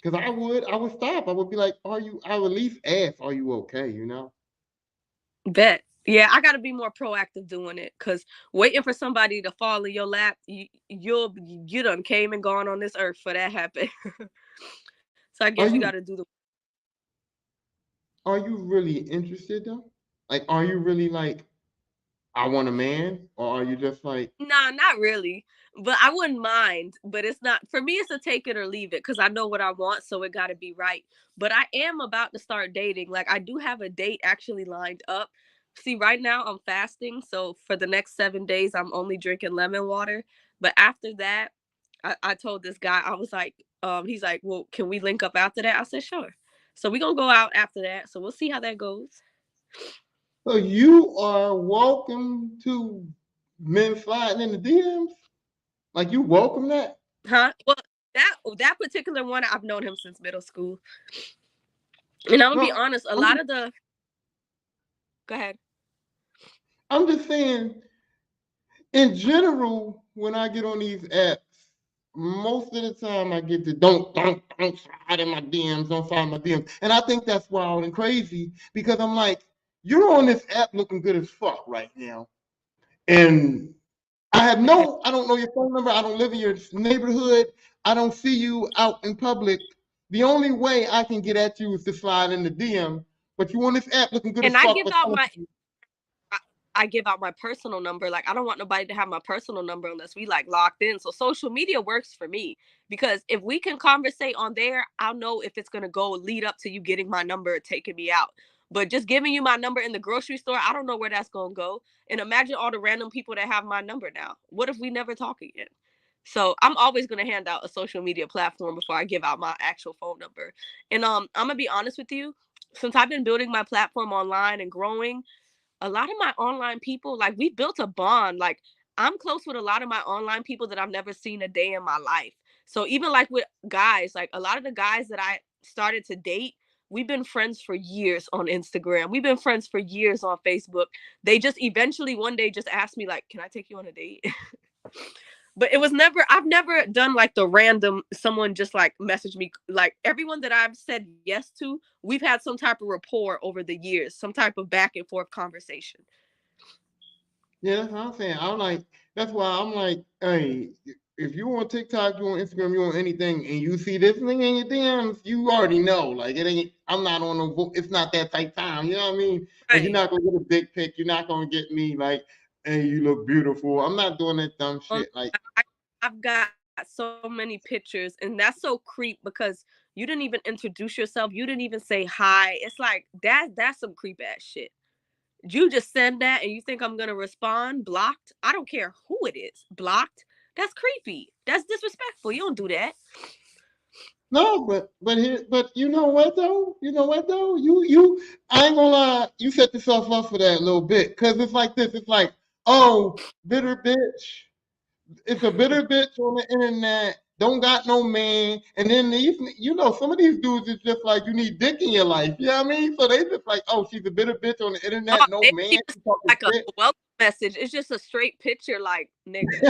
Because I would stop. I would be like, are you? I would at least ask, are you okay? You know? Bet. Yeah, I gotta be more proactive doing it because waiting for somebody to fall in your lap, you done came and gone on this earth for that happen. So I Are guess you you gotta do the. are you really interested though? Like, are you really like, I want a man, or are you just like, Nah, not really. But I wouldn't mind. But it's not for me. It's a take it or leave it because I know what I want, so it got to be right. But I am about to start dating. Like I do have a date actually lined up. See, right now I'm fasting, so for the next 7 days I'm only drinking lemon water. But after that, I told this guy I was like, he's like, well, can we link up after that? I said, sure. So we gonna go out after that. So we'll see how that goes. so you are welcome to men sliding in the DMs? Like you welcome that? Huh? Well, that particular one, I've known him since middle school. And I'm gonna be No, honest, a I'm lot just, of the go ahead. I'm just saying, in general, when I get on these apps, most of the time I get the don't slide in my DMs, don't slide in my DMs. And I think that's wild and crazy because I'm like, you're on this app looking good as fuck right now. And I don't know your phone number. I don't live in your neighborhood. I don't see you out in public. The only way I can get at you is to slide in the DM. But you on this app looking good as And I fuck. give out my I, I give out my personal number. Like I don't want nobody to have my personal number unless we like locked in. So social media works for me because if we can conversate on there, I'll know if it's gonna go lead up to you getting my number or taking me out. But just giving you my number in the grocery store, I don't know where that's gonna go. And imagine all the random people that have my number now. What if we never talk again? So I'm always gonna hand out a social media platform before I give out my actual phone number. And I'm gonna be honest with you, since I've been building my platform online and growing, a lot of my online people, like we built a bond. Like I'm close with a lot of my online people that I've never seen a day in my life. So even like with guys, like a lot of the guys that I started to date, we've been friends for years on Instagram. We've been friends for years on Facebook. They just eventually one day just asked me like, "Can I take you on a date?" But it was never I've never done like the random someone just like message me. Like everyone that I've said yes to, we've had some type of rapport over the years, some type of back and forth conversation. Yeah, that's what I'm saying. I'm like, that's why I'm like, hey, if you on TikTok, you on Instagram, you on anything, and you see this thing in your DMs, you already know. Like it ain't. I'm not on no. It's not that type time. You know what I mean? Like you're Right. not gonna get a big pic. You're not gonna get me like, hey, you look beautiful. I'm not doing that dumb Oh shit. Like, my God, I've got so many pictures, and that's so creep because you didn't even introduce yourself. You didn't even say hi. It's like that's some creep ass shit. You just send that and you think I'm gonna respond? Blocked? I don't care who it is. Blocked? That's creepy. That's disrespectful. You don't do that. no, but you know what though? You know what though? You I ain't gonna lie. You set yourself up for that a little bit because it's like this. It's like, oh, bitter bitch. It's a bitter bitch on the internet. Don't got no man. And then these, some of these dudes is just like you need dick in your life. You know what I mean? So they just like, oh, she's a bitter bitch on the Oh, internet. No maybe man. he just She talking like a shit. welcome message. It's just a straight picture, like nigga.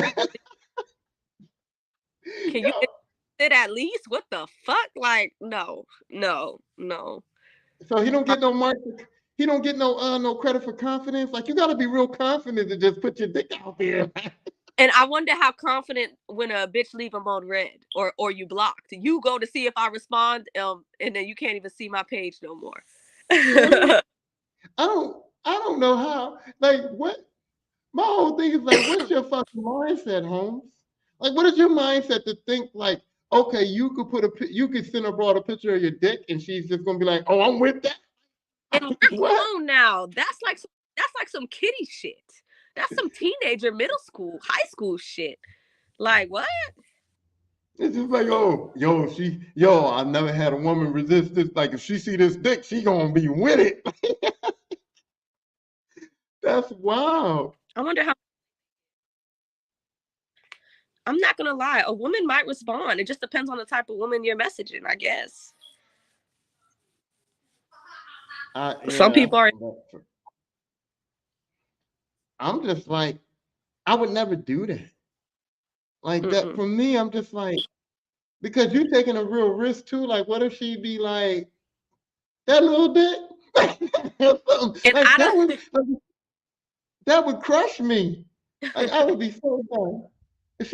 Can you Yo, it at least? What the fuck? Like, no, no, no. so he don't get no mark. He don't get no credit for confidence. Like you got to be real confident to just put your dick out there. And I wonder how confident when a bitch leave them on red or you blocked. You go to see if I respond, and then you can't even see my page no more. Man, I don't know how. Like what? My whole thing is like, what's your fucking mindset, Holmes? Like, what is your mindset to think like, okay, you could send abroad a picture of your dick, and she's just gonna be like, oh, I'm with that. And we're What? grown now. That's like some kiddie shit. That's some teenager, middle school, high school shit. Like what? It's just like, oh, yo, I never had a woman resist this. Like, if she see this dick, she gonna be with it. That's wild. I wonder how. I'm not gonna lie. A woman might respond. It just depends on the type of woman you're messaging, I guess. Some Yeah, people are. I'm just like, I would never do that. Like that Mm-mm. for me, I'm just like, because you're taking a real risk too. Like, what if she be like that little dick? And Like I that would crush me. Like I would be so done. If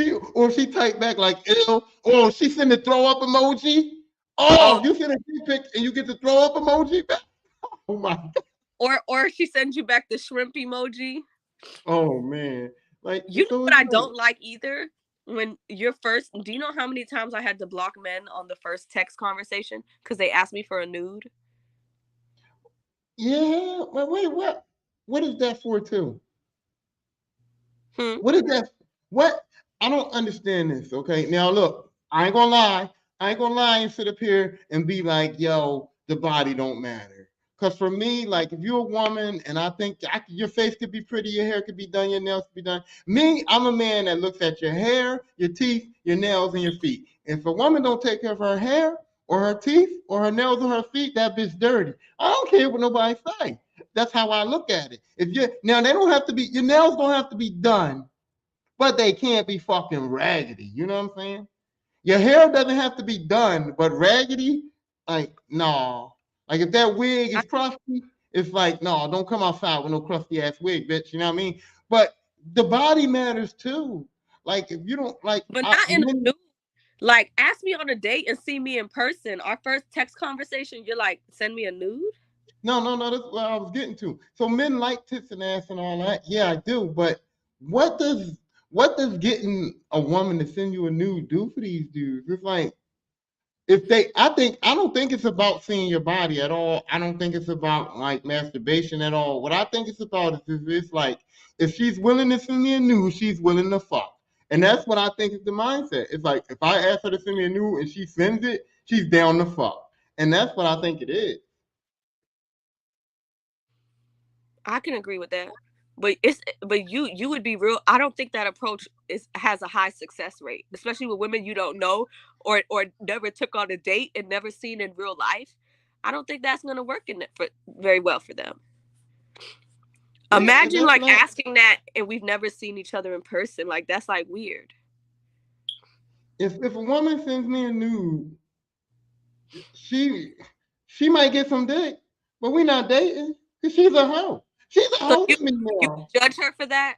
she type back like ill, or she send a throw up emoji. Oh, don't. you send a pic and you get the throw up emoji back. Oh my god. Or she sends you back the shrimp emoji. Oh man. Like You know so what it's I like, don't like either? When you're first, do you know how many times I had to block men on the first text conversation because they asked me for a nude? yeah, but wait, what? What is that for too? Hmm. What is that? What? I don't understand this. Okay, now look, I ain't gonna lie. I ain't gonna lie and sit up here and be like, yo, the body don't matter. Because for me, like if you're a woman and I think your face could be pretty, your hair could be done, your nails could be done. Me, I'm a man that looks at your hair, your teeth, your nails, and your feet. If a woman don't take care of her hair or her teeth or her nails or her feet, that bitch dirty. I don't care what nobody say. That's how I look at it. If you now they don't have to be your nails don't have to be done, but they can't be fucking raggedy. You know what I'm saying? Your hair doesn't have to be done, but raggedy, like, no. Like, if that wig is crusty, it's like, no, don't come outside with no crusty ass wig, bitch. You know what I mean? But the body matters too. Like, if you don't, like, But not in a nude. Like, ask me on a date and see me in person. Our first text conversation, you're like, send me a nude? no, that's what I was getting to. So men like tits and ass and all that. Yeah, I do. But what does what does getting a woman to send you a nude do for these dudes? It's like, if they I don't think it's about seeing your body at all. I don't think it's about like masturbation at all. What I think it's about is it's like if she's willing to send me a nude, she's willing to fuck. And that's what I think is the mindset. It's like if I ask her to send me a nude and she sends it, she's down to fuck. And that's what I think it is. I can agree with that. But you would be real. I don't think that approach has a high success rate, especially with women you don't know or never took on a date and never seen in real life. I don't think that's gonna work in it for very well for them. Yeah, Imagine that's like not asking that and we've never seen each other in person. Like that's like weird. if a woman sends me a nude, she she might get some dick, but we're not dating because she's a hoe. She's a So hoe to me you now. judge her for that?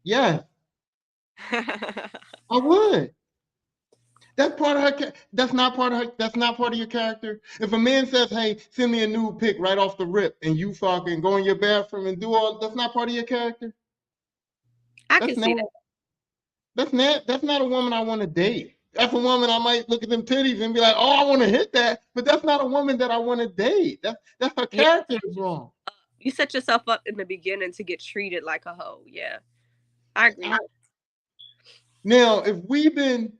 Yes, I would. That's part of her. That's not part of her. That's not part of your character. If a man says, "Hey, send me a nude pic right off the rip," and you fucking go in your bathroom and do all, that's not part of your character. I That's can not. see that. That's not. That's not a woman I want to date. That's a woman I might look at them titties and be like, "Oh, I want to hit that," but that's not a woman that I want to date. That's her Yeah, character is wrong. you set yourself up in the beginning to get treated like a hoe. Yeah, I agree. I, now, if we've been,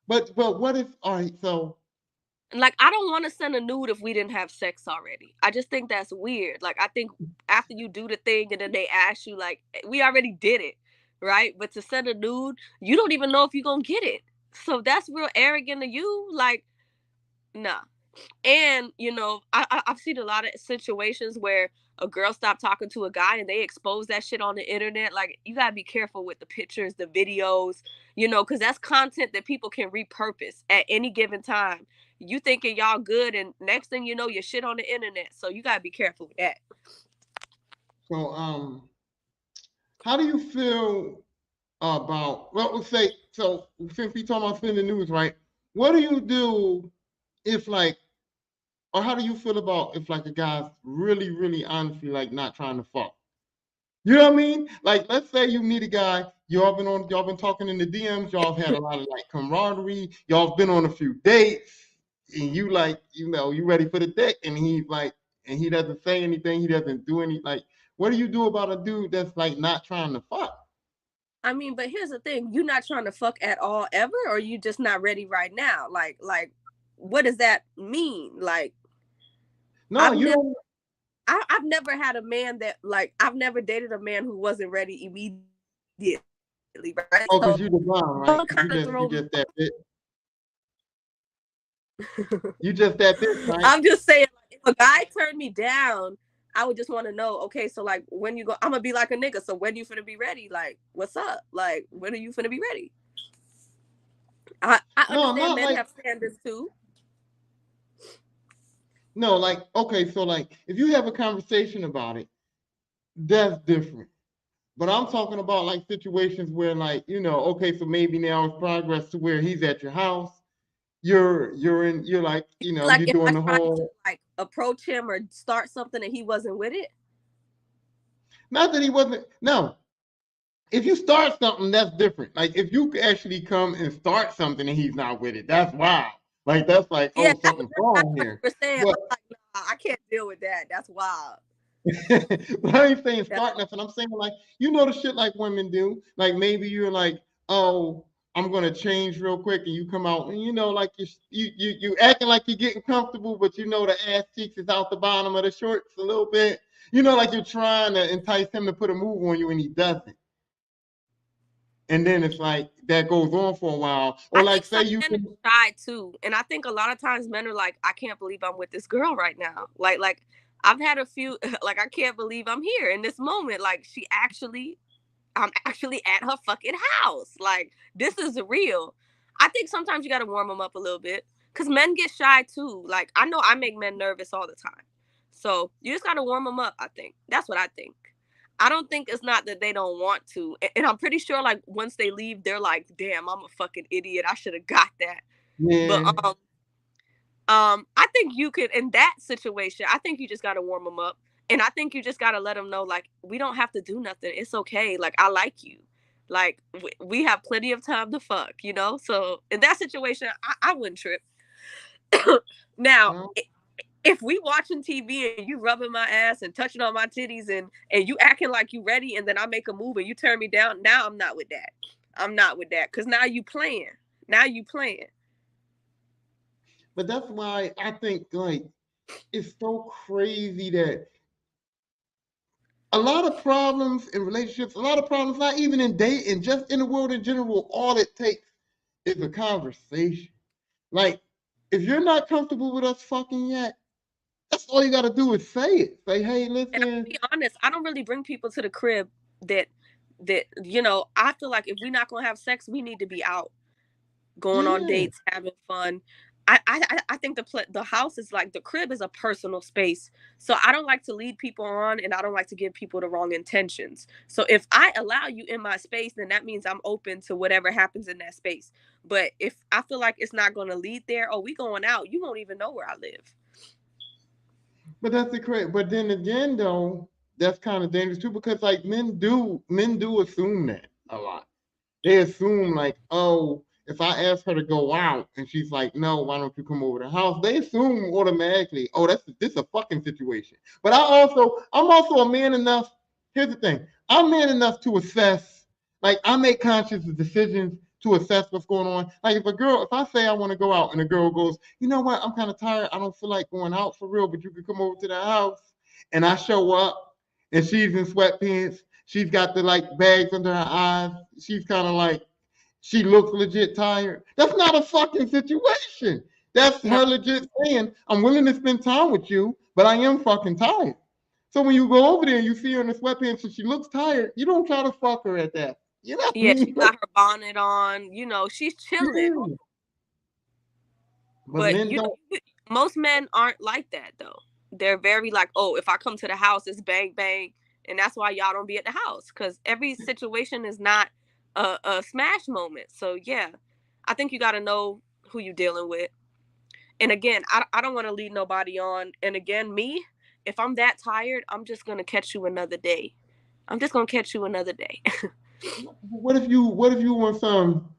but what if? All right, so Like I don't want to send a nude if we didn't have sex already. I just think that's weird. Like I think after you do the thing and then they ask you like we already did it, right? But to send a nude, you don't even know if you're gonna get it. So that's real arrogant of you. Like, nah. And I've seen a lot of situations where a girl stopped talking to a guy and they expose that shit on the internet. Like you gotta be careful with the pictures, the videos, because that's content that people can repurpose at any given time. You thinking y'all good, and next thing you know, your shit on the internet. So you gotta be careful with that. so how do you feel about? Well, let's say so. Since we talking about spending news, right? What do you do if like, or how do you feel about if like a guy's really, really honestly like not trying to fuck? You know what I mean? Like, let's say you meet a guy, y'all been talking in the DMs, y'all have had a lot of like camaraderie, y'all have been on a few dates, and you like, you ready for the dick, and he's like, and he doesn't say anything, he doesn't do any like, what do you do about a dude that's like not trying to fuck? I mean, but here's the thing: you not trying to fuck at all ever, or you just not ready right now. Like, what does that mean? Like, No, I've you never don't. I've never had a man that like I've never dated a man who wasn't ready immediately, right? Oh, So because you the bomb, right? don't kind of You throw me. just that bitch. You just that bitch, right? I'm just saying, like, if a guy turned me down, I would just want to know. Okay, so like when you go, I'm gonna be like a nigga. So when you finna be ready? Like, what's up? Like, when are you finna be ready? I No, understand not men like have standards too. no, like okay, so like if you have a conversation about it, that's different. But I'm talking about like situations where like, okay, so maybe now it's progress to where he's at your house. You're like, Like you're if I doing the tried to whole like approach him or start something and he wasn't with it. not that he wasn't no. If you start something, that's different. Like if you actually come and start something and he's not with it, that's wild. Like that's like, Yeah, oh, something's that's wrong what here. you were saying. But I'm like, nah, I can't deal with that. That's wild. but I ain't saying That's start nothing. I'm saying like the shit like women do. Like maybe you're like, oh, I'm gonna change real quick, and you come out, and like you acting like you're getting comfortable, but the ass cheeks is out the bottom of the shorts a little bit. Like you're trying to entice him to put a move on you, and he doesn't. And then it's like that goes on for a while, or I think like say some you men are shy too, and I think a lot of times men are like, I can't believe I'm with this girl right now. Like I've had a few like I can't believe I'm here in this moment. Like I'm actually at her fucking house. Like this is real. I think sometimes you got to warm them up a little bit because men get shy too. Like I know I make men nervous all the time, so you just got to warm them up. I think that's what I think. I don't think it's not that they don't want to, and I'm pretty sure like once they leave, they're like, "Damn, I'm a fucking idiot. I should have got that." But yeah. I think you could in that situation. I think you just got to warm them up, and I think you just got to let them know like we don't have to do nothing. It's okay. Like I like you. Like we have plenty of time to fuck, So in that situation, I wouldn't trip. Now, Well, if we watching TV and you rubbing my ass and touching on my titties and you acting like you ready, and then I make a move and you turn me down, now I'm not with that. I'm not with that because now you playing. Now you playing. but that's why I think like it's so crazy that a lot of problems in relationships, a lot of problems, not even in dating, just in the world in general, all it takes is a conversation. Like, if you're not comfortable with us fucking yet, that's all you got to do is say it. Say, hey, And I'll listen. be honest, I don't really bring people to the crib that I feel like if we're not gonna have sex, we need to be out, going on Yeah. dates, having fun. I think the house is like the crib is a personal space, so I don't like to lead people on, and I don't like to give people the wrong intentions. So if I allow you in my space, then that means I'm open to whatever happens in that space. But if I feel like it's not going to lead there, oh, we going out, you won't even know where I live. But that's the correct. But then again, though, that's kind of dangerous too because like men do assume that a lot. They assume like, oh, if I ask her to go out and she's like, no, why don't you come over to the house? They assume automatically, oh, this is a fucking situation. But I'm also a man enough. Here's the thing, I'm man enough to assess. Like I make conscious decisions to assess what's going on. Like if I say I want to go out and a girl goes, you know what, I'm kind of tired. I don't feel like going out for real, but you could come over to the house. And I show up and she's in sweatpants. She's got the like bags under her eyes. She's kind of like she looks legit tired. That's not a fucking situation. That's No, her legit saying, I'm willing to spend time with you, but I am fucking tired. So when you go over there and you see her in the sweatpants and she looks tired, you don't try to fuck her at that. You know what I yeah, she mean? got her bonnet on, she's chilling. Yeah. But But men don't. most men aren't like that though. They're very like, oh, if I come to the house, it's bang bang, and that's why y'all don't be at the house because every situation is not a smash moment. So yeah, I think you got to know who you're dealing with. And again, I don't want to lead nobody on. And again, me, if I'm that tired, I'm just gonna catch you another day. I'm just gonna catch you another day. What if you want some?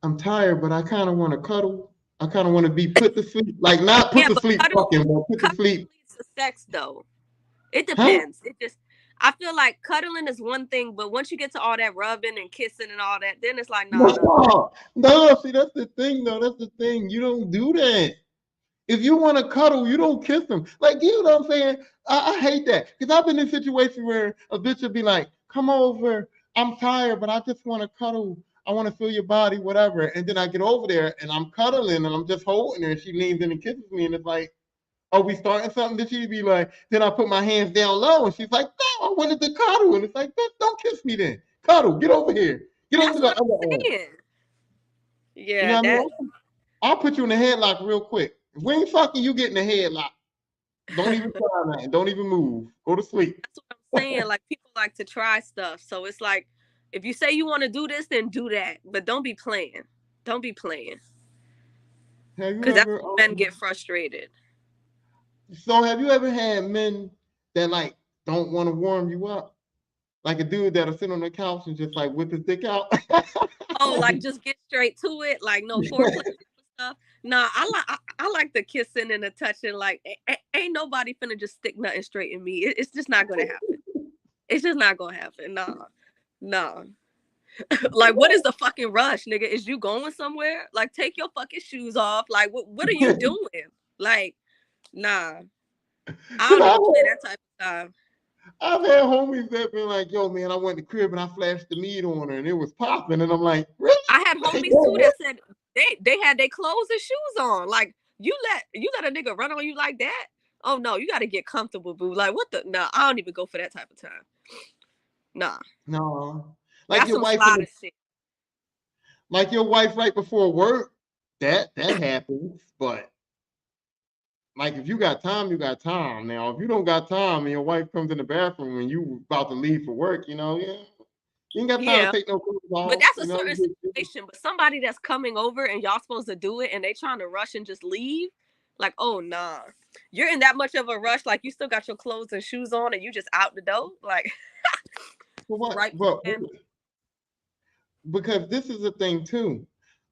I'm tired, but I kind of want to cuddle. I kind of want to be put to sleep, like not put Yeah, to but sleep fucking, but put to cuddling sleep. leads to sex though. It Huh? depends. I feel like cuddling is one thing, but once you get to all that rubbing and kissing and all that, then it's like, no, no, no. No, no. See, that's the thing, though. That's the thing. You don't do that. If you want to cuddle, you don't kiss them. Like, you know what I'm saying? I hate that because I've been in situations where a bitch would be like, "Come over. I'm tired, but I just want to cuddle. I want to feel your body, whatever." And then I get over there and I'm cuddling and I'm just holding her, and she leans in and kisses me, and it's like, "Are we starting something?" Then she'd be like, then I put my hands down low, and she's like, "No, I wanted to cuddle," and it's like, "Don't kiss me then. Cuddle. Get over here. Get over That's to the what other I'm end." saying. You Yeah, know what I that. mean? I'll put you in the headlock real quick. If we ain't fucking, you get in the headlock. Don't even That's try nothing. Don't even move. Go to sleep. what I'm saying. Like people like to try stuff, so it's like, if you say you want to do this, then do that, but don't be playing. Don't be playing, Have you because that's ever when men get frustrated. have you ever had men that like don't want to warm you up? Like a dude that'll sit on the couch and just like whip his dick out. Oh, like just get straight to it, like no foreplay stuff. Nah, I like the kissing and the touching. Like ain't nobody finna just stick nothing straight in me. It's just not gonna happen. It's just not gonna happen. Nah, nah. Like, what is the fucking rush, nigga? Is you going somewhere? Like, take your fucking shoes off. Like, what are you doing? Like, nah, I Cause don't even play that type of time. I've had homies that been like, yo, man, I went to the crib and I flashed the meat on her and it was popping. And I'm like, really? I had Like, homies too what? that said they had their clothes and shoes on. Like, you let a nigga run on you like that? Oh no, you got to get comfortable, boo. Like, what the? Nah, I don't even go for that type of time. Nah, No. Like that's your some wife in slider the, shit. like your wife right before work, that happens. But like if you got time, you got time. Now, if you don't got time and your wife comes in the bathroom and you about to leave for work, yeah, you ain't got time to Yeah, take no clothes but off. that's a You know, certain situation. But somebody that's coming over and y'all supposed to do it and they trying to rush and just leave, like, oh nah, you're in that much of a rush. Like, you still got your clothes and shoes on and you just out the door, like, for what? right? But Then. because this is the thing too.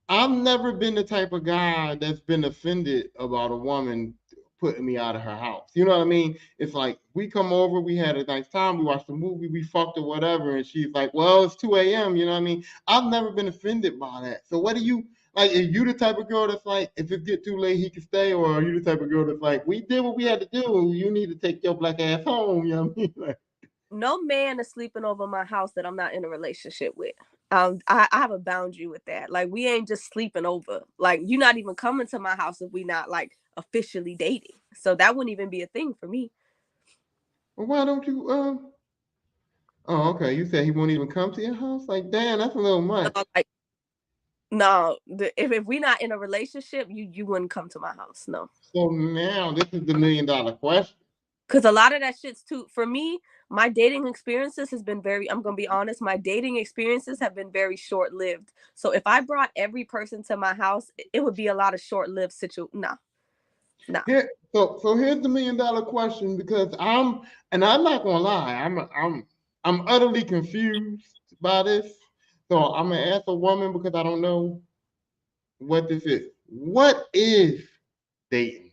I've never been the type of guy that's been offended about a woman putting me out of her house. You know what I mean? It's like we come over, we had a nice time, we watched a movie, we fucked or whatever, and she's like, "Well, it's 2 a.m." You know what I mean? I've never been offended by that. So what do you like? Are you the type of girl that's like, if it get too late, he can stay, or are you the type of girl that's like, we did what we had to do, you need to take your black ass home? You know what I mean? Like, No man is sleeping over my house that I'm not in a relationship with. I have a boundary with that. Like, we ain't just sleeping over. Like, you're not even coming to my house if we not like officially dating. So that wouldn't even be a thing for me. well, why don't you? Oh, okay. You said he won't even come to your house. Like, damn, that's a little much. Like, no, if we not in a relationship, you wouldn't come to my house. No. So now this is the $1 million question. Because a lot of that shit's too, for me, my dating experiences has been very, I'm going to be honest, my dating experiences have been very short lived. So if I brought every person to my house, it would be a lot of short lived Nah, nah. So here's the $1 million question because and I'm not gonna lie, I'm utterly confused by this. So I'm gonna ask a woman because I don't know what this is. What is dating?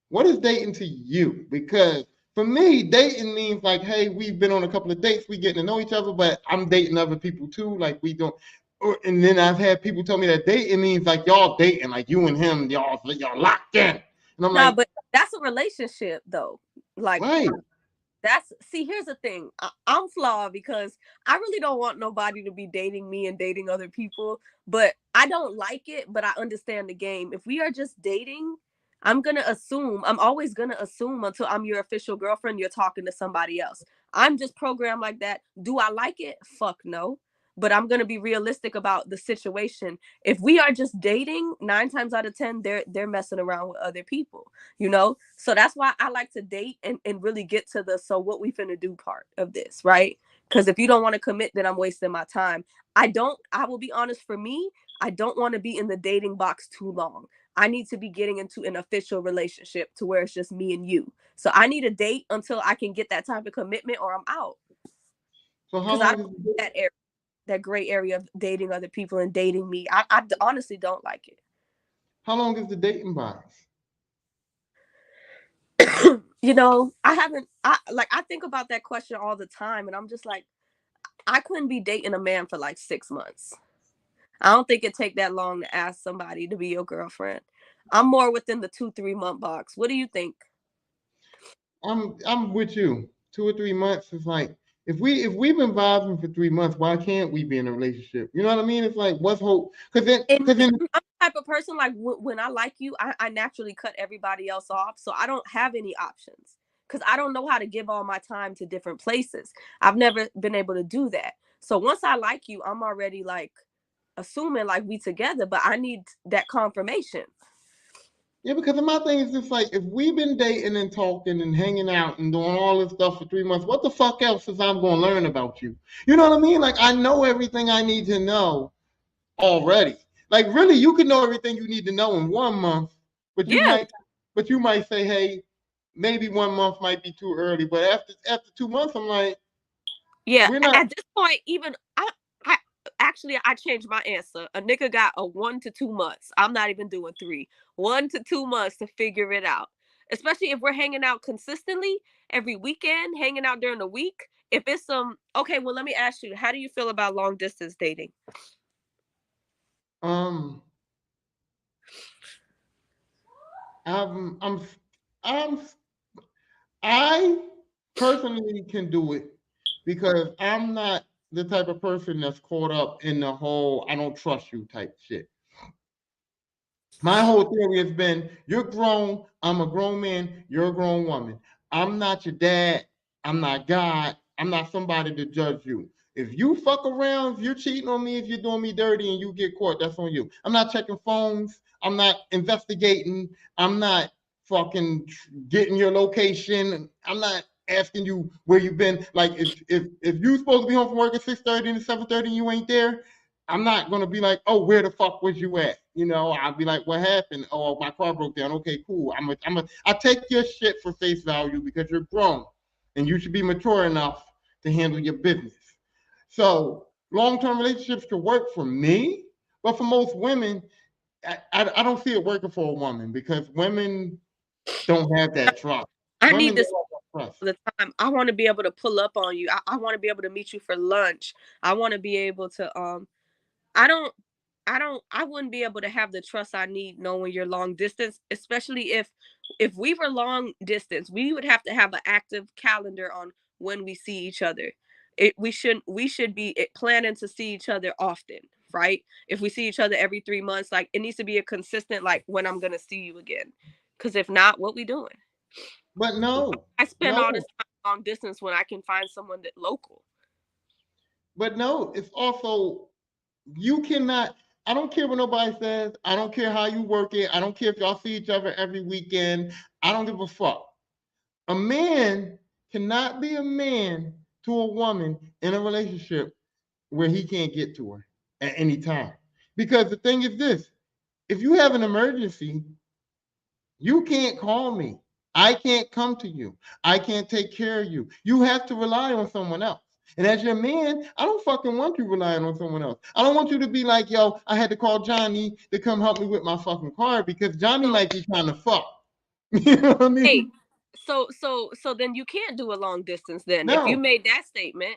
What is dating to you? Because for me, dating means like, hey, we've been on a couple of dates, we getting to know each other, but I'm dating other people too. Like we don't. And then I've had people tell me that dating means like y'all dating, like you and him, y'all locked in. And I'm Nah, like, but that's a relationship though. Like, right. see, here's the thing. I'm flawed because I really don't want nobody to be dating me and dating other people, but I don't like it, but I understand the game. If we are just dating, I'm always gonna assume until I'm your official girlfriend, you're talking to somebody else. I'm just programmed like that. Do I like it? Fuck no. But I'm gonna be realistic about the situation. If we are just dating, 9 times out of 10, they're messing around with other people, So that's why I like to date and really get to the so what we finna do part of this, right? Because if you don't want to commit, then I'm wasting my time. I will be honest, for me, I don't want to be in the dating box too long. I need to be getting into an official relationship to where it's just me and you. So I need a date until I can get that type of commitment or I'm out. So how Because I long don't is like that area, that gray area of dating other people and dating me. I honestly don't like it. how long is the dating box? I haven't I think about that question all the time and I'm just like, I couldn't be dating a man for like 6 months. I don't think it take that long to ask somebody to be your girlfriend. I'm more within the 2-3 month box. What do you think? I'm with you. 2 or 3 months is like if we've been vibing for 3 months, why can't we be in a relationship? You know what I mean? It's like what's hope? And Because then I'm the type of person like when I like you, I naturally cut everybody else off, so I don't have any options because I don't know how to give all my time to different places. I've never been able to do that. So once I like you, I'm already like assuming like we together, but I need that confirmation. yeah, because my thing is just like if we've been dating and talking and hanging out and doing all this stuff for 3 months, what the fuck else is I'm gonna learn about you? You know what I mean? Like I know everything I need to know already. Like really, you can know everything you need to know in 1 month, but you Yeah, might, but you might say, hey, maybe 1 month might be too early. But after 2 months, I'm like, yeah. we're not. At this point, even I actually I changed my answer. A nigga got a 1 to 2 months. I'm not even doing three. 1 to 2 months to figure it out. Especially if we're hanging out consistently every weekend, hanging out during the week. If it's some okay, well, let me ask you, how do you feel about long distance dating? Um, I'm, I'm, I'm, I personally can do it because I'm not the type of person that's caught up in the whole "I don't trust you" type shit. My whole theory has been you're grown, I'm a grown man, you're a grown woman. I'm not your dad, I'm not God, I'm not somebody to judge you. If you fuck around, if you're cheating on me, if you're doing me dirty and you get caught, that's on you. I'm not checking phones, I'm not investigating, I'm not fucking getting your location, I'm not asking you where you've been. Like if you supposed to be home from work at 6:30 and 7:30 and you ain't there, I'm not gonna be like, oh, where the fuck was you at? I'll be like, what happened? Oh, my car broke down. Okay, cool. I take your shit for face value because you're grown and you should be mature enough to handle your business. So long-term relationships could work for me, but for most women, I don't see it working for a woman because women don't have that trust. I Women need don't this have that trust. all the time. I want to be able to pull up on you. I want to be able to meet you for lunch. I want to be able to I don't I wouldn't be able to have the trust I need knowing you're long distance, especially if we were long distance, we would have to have an active calendar on when we see each other. We should be planning to see each other often, right? If we see each other every 3 months, like it needs to be a consistent like when I'm gonna see you again. Cause if not, what we doing? But I spend all this no, time long distance when I can find someone that local. no, it's also you cannot. I don't care what nobody says. I don't care how you work it. I don't care if y'all see each other every weekend. I don't give a fuck. A man cannot be a man to a woman in a relationship where he can't get to her at any time. Because the thing is this: if you have an emergency, you can't call me. I can't come to you. I can't take care of you. You have to rely on someone else. And as your man, I don't fucking want you relying on someone else. I don't want you to be like, yo, I had to call Johnny to come help me with my fucking car because Johnny So might be trying to fuck. You know what I hey, mean? so then you can't do a long distance then. If you No, made that statement,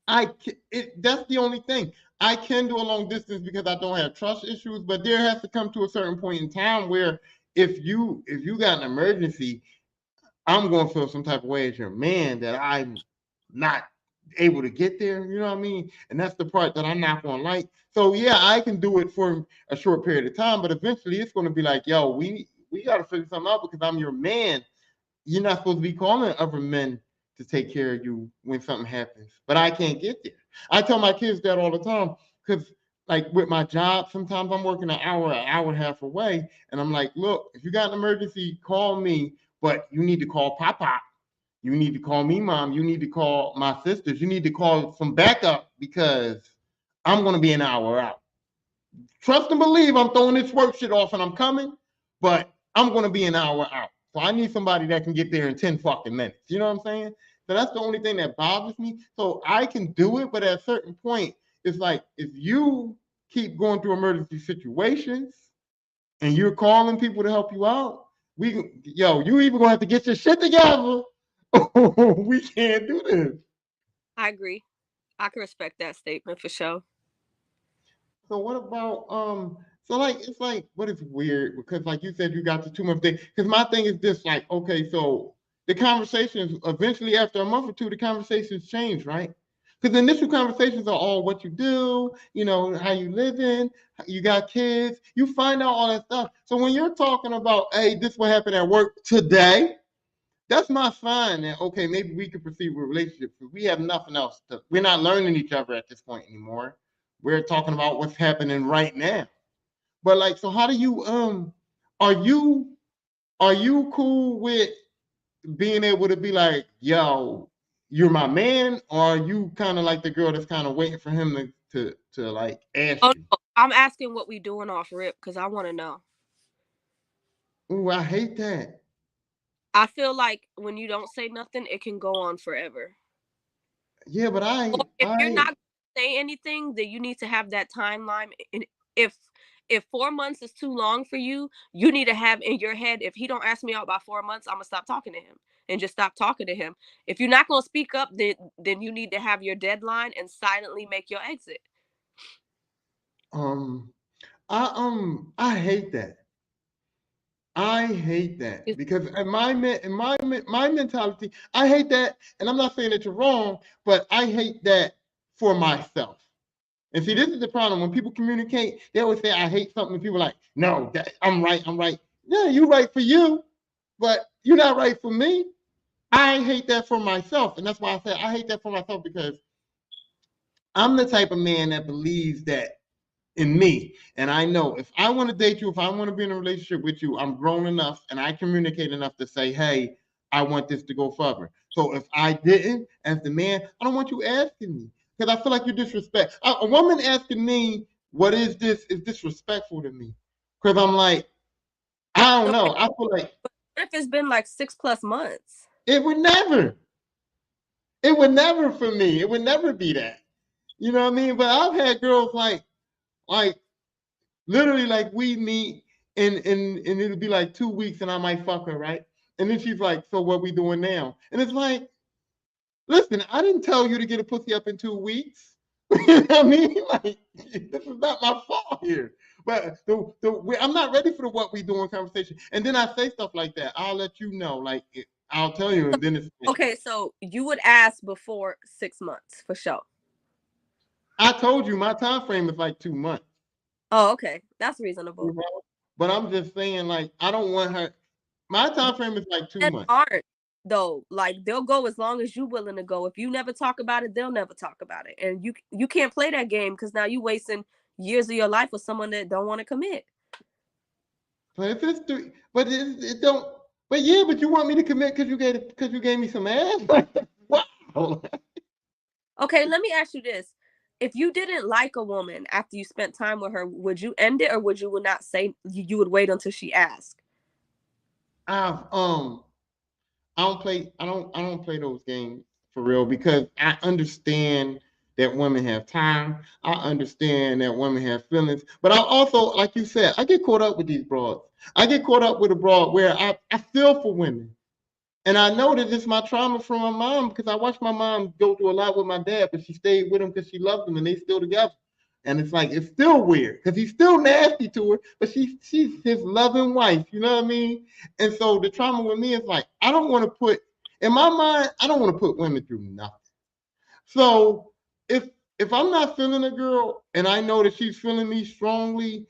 that's the only thing. I can do a long distance because I don't have trust issues, but there has to come to a certain point in time where if you got an emergency, I'm going to feel some type of way as your man that I'm not able to get there. You know what I mean? And that's the part that I'm not going to like. So yeah, I can do it for a short period of time, but eventually it's going to be like, yo, we got to figure something out because I'm your man. You're not supposed to be calling other men to take care of you when something happens, but I can't get there. I tell my kids that all the time because like with my job, sometimes I'm working an hour and a half away, and I'm like, look, if you got an emergency, call me, but you need to call Papa. You need to call me, Mom. You need to call my sisters. You need to call some backup because I'm going to be an hour out. Trust and believe I'm throwing this work shit off and I'm coming, but I'm going to be an hour out. So I need somebody that can get there in 10 fucking minutes. You know what I'm saying? So that's the only thing that bothers me. So I can do it, but at a certain point, it's like if you keep going through emergency situations and you're calling people to help you out, you even gonna have to get your shit together. We can't do this. I agree. I can respect that statement for sure. So what about so like it's like what is weird because like you said you got the 2 month thing because my thing is this like okay so the conversations eventually after a month or two the conversations change right because the initial conversations are all what you do how you live in you got kids you find out all that stuff so when you're talking about hey this what happened at work today that's my sign that okay maybe we can proceed with relationships because we have nothing else to we're not learning each other at this point anymore we're talking about what's happening right now but like so how do you are you are you cool with being able to be like yo you're my man or are you kind of like the girl that's kind of waiting for him to like ask Oh you. no, I'm asking what we doing off rip because I want to know. Ooh, I hate that. I feel like when you don't say nothing, it can go on forever. Yeah but Or i if you're i not gonna say anything, then you need to have that timeline. And if 4 months is too long for you, you need to have in your head if he don't ask me out by 4 months, I'm gonna stop talking to him. and just stop talking to him. If you're not going to speak up, then you need to have your deadline and silently make your exit. I hate that. I hate that because my mentality, I hate that, and I'm not saying that you're wrong, but I hate that for myself. And see, this is the problem. When people communicate, they always say, I hate something. And people are like, no, I'm right. I'm right. Yeah, you're right for you, but you're not right for me. I hate that for myself. And that's why I say I hate that for myself, because I'm the type of man that believes that in me. And I know if I want to date you, if I want to be in a relationship with you, I'm grown enough and I communicate enough to say, hey, I want this to go further. So if I didn't, as the man, I don't want you asking me, because I feel like you disrespect. A woman asking me, what is this, is disrespectful to me. Because I'm like, I don't know. I feel like if it's been like 6+ months, it would never. It would never for me. It would never be that. You know what I mean? But I've had girls like literally, like, we meet and it'll be like 2 weeks and I might fuck her, right? And then she's like, so what we doing now? And it's like, listen, I didn't tell you to get a pussy up in 2 weeks. You know what I mean? Like, this is not my fault here. But I'm not ready for the what we doing conversation. And then I say stuff like that. I'll let you know. Like, I'll tell you, and then it's okay. So you would ask before 6 months for sure. I told you my time frame is like 2 months. Oh, okay, that's reasonable. You know? But I'm just saying, like, I don't want her. My time frame is like 2 months. Aren't though. Like, they'll go as long as you're willing to go. If you never talk about it, they'll never talk about it. And you can't play that game, because now you're wasting years of your life with someone that don't want to commit. But if it's three, but it don't. But yeah, but you want me to commit because you gave me some ass. Wow. Okay, let me ask you this. If you didn't like a woman after you spent time with her, would you end it, or would you not say, you would wait until she asked? I've I don't play those games for real, because I understand that women have time. I understand that women have feelings. But I also, like you said, I get caught up with these broads. I get caught up with a broad where I feel for women. And I know that it's my trauma from my mom, because I watched my mom go through a lot with my dad, but she stayed with him because she loved him and they still together. And it's like, it's still weird because he's still nasty to her, but she's his loving wife. You know what I mean? And so the trauma with me is like, I don't want to put, in my mind, I don't want to put women through nothing. So if I'm not feeling a girl and I know that she's feeling me strongly,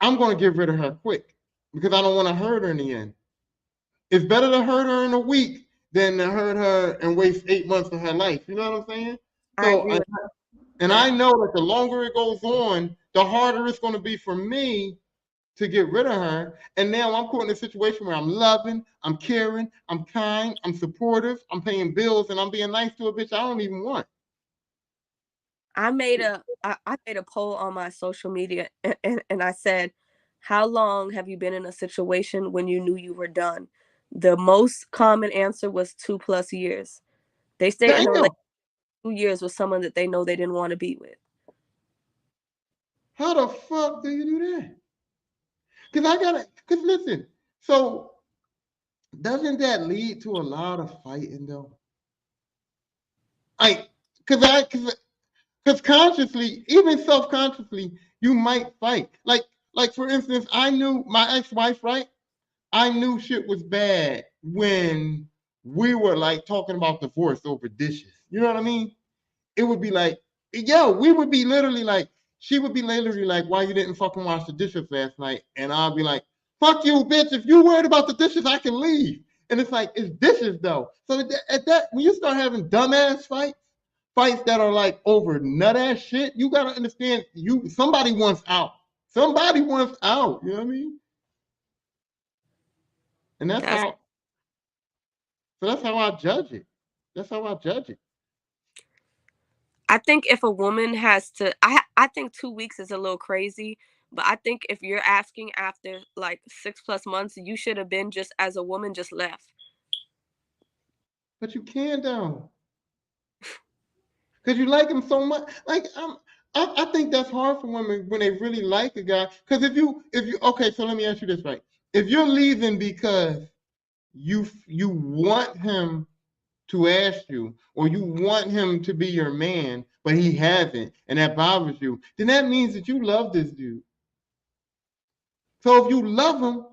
I'm going to get rid of her quick, because I don't want to hurt her in the end. It's better to hurt her in a week than to hurt her and waste 8 months of her life. You know what I'm saying? So, I know that the longer it goes on, the harder it's going to be for me to get rid of her. And now I'm caught in a situation where I'm loving, I'm caring, I'm kind, I'm supportive, I'm paying bills, and I'm being nice to a bitch I don't even want. I made a poll on my social media, and I said, how long have you been in a situation when you knew you were done? The most common answer was 2+ years. They stayed in a relationship 2 years with someone that they know they didn't want to be with. How the fuck do you do that? Because listen, so doesn't that lead to a lot of fighting though? Like, because consciously, even self-consciously, you might fight. Like for instance, I knew my ex-wife, right? I knew shit was bad when we were like talking about divorce over dishes. You know what I mean? It would be like, yo, we would be literally like, she would be literally like, why you didn't fucking wash the dishes last night? And I'll be like, fuck you, bitch. If you worried about the dishes, I can leave. And it's like, it's dishes though. So at that, when you start having dumbass fights that are like over nut ass shit, you gotta understand, somebody wants out. Somebody wants out. You know what I mean? And that's how. So that's how I judge it. That's how I judge it. I think if a woman has to, I think 2 weeks is a little crazy, but I think if you're asking after like 6+ months, you should have been, just as a woman, just left. But you can though, because you like him so much. Like I think that's hard for women when they really like a guy. Because if you okay, so let me ask you this, right? If you're leaving because you want him to ask you, or you want him to be your man, but he hasn't, and that bothers you, then that means that you love this dude. So if you love him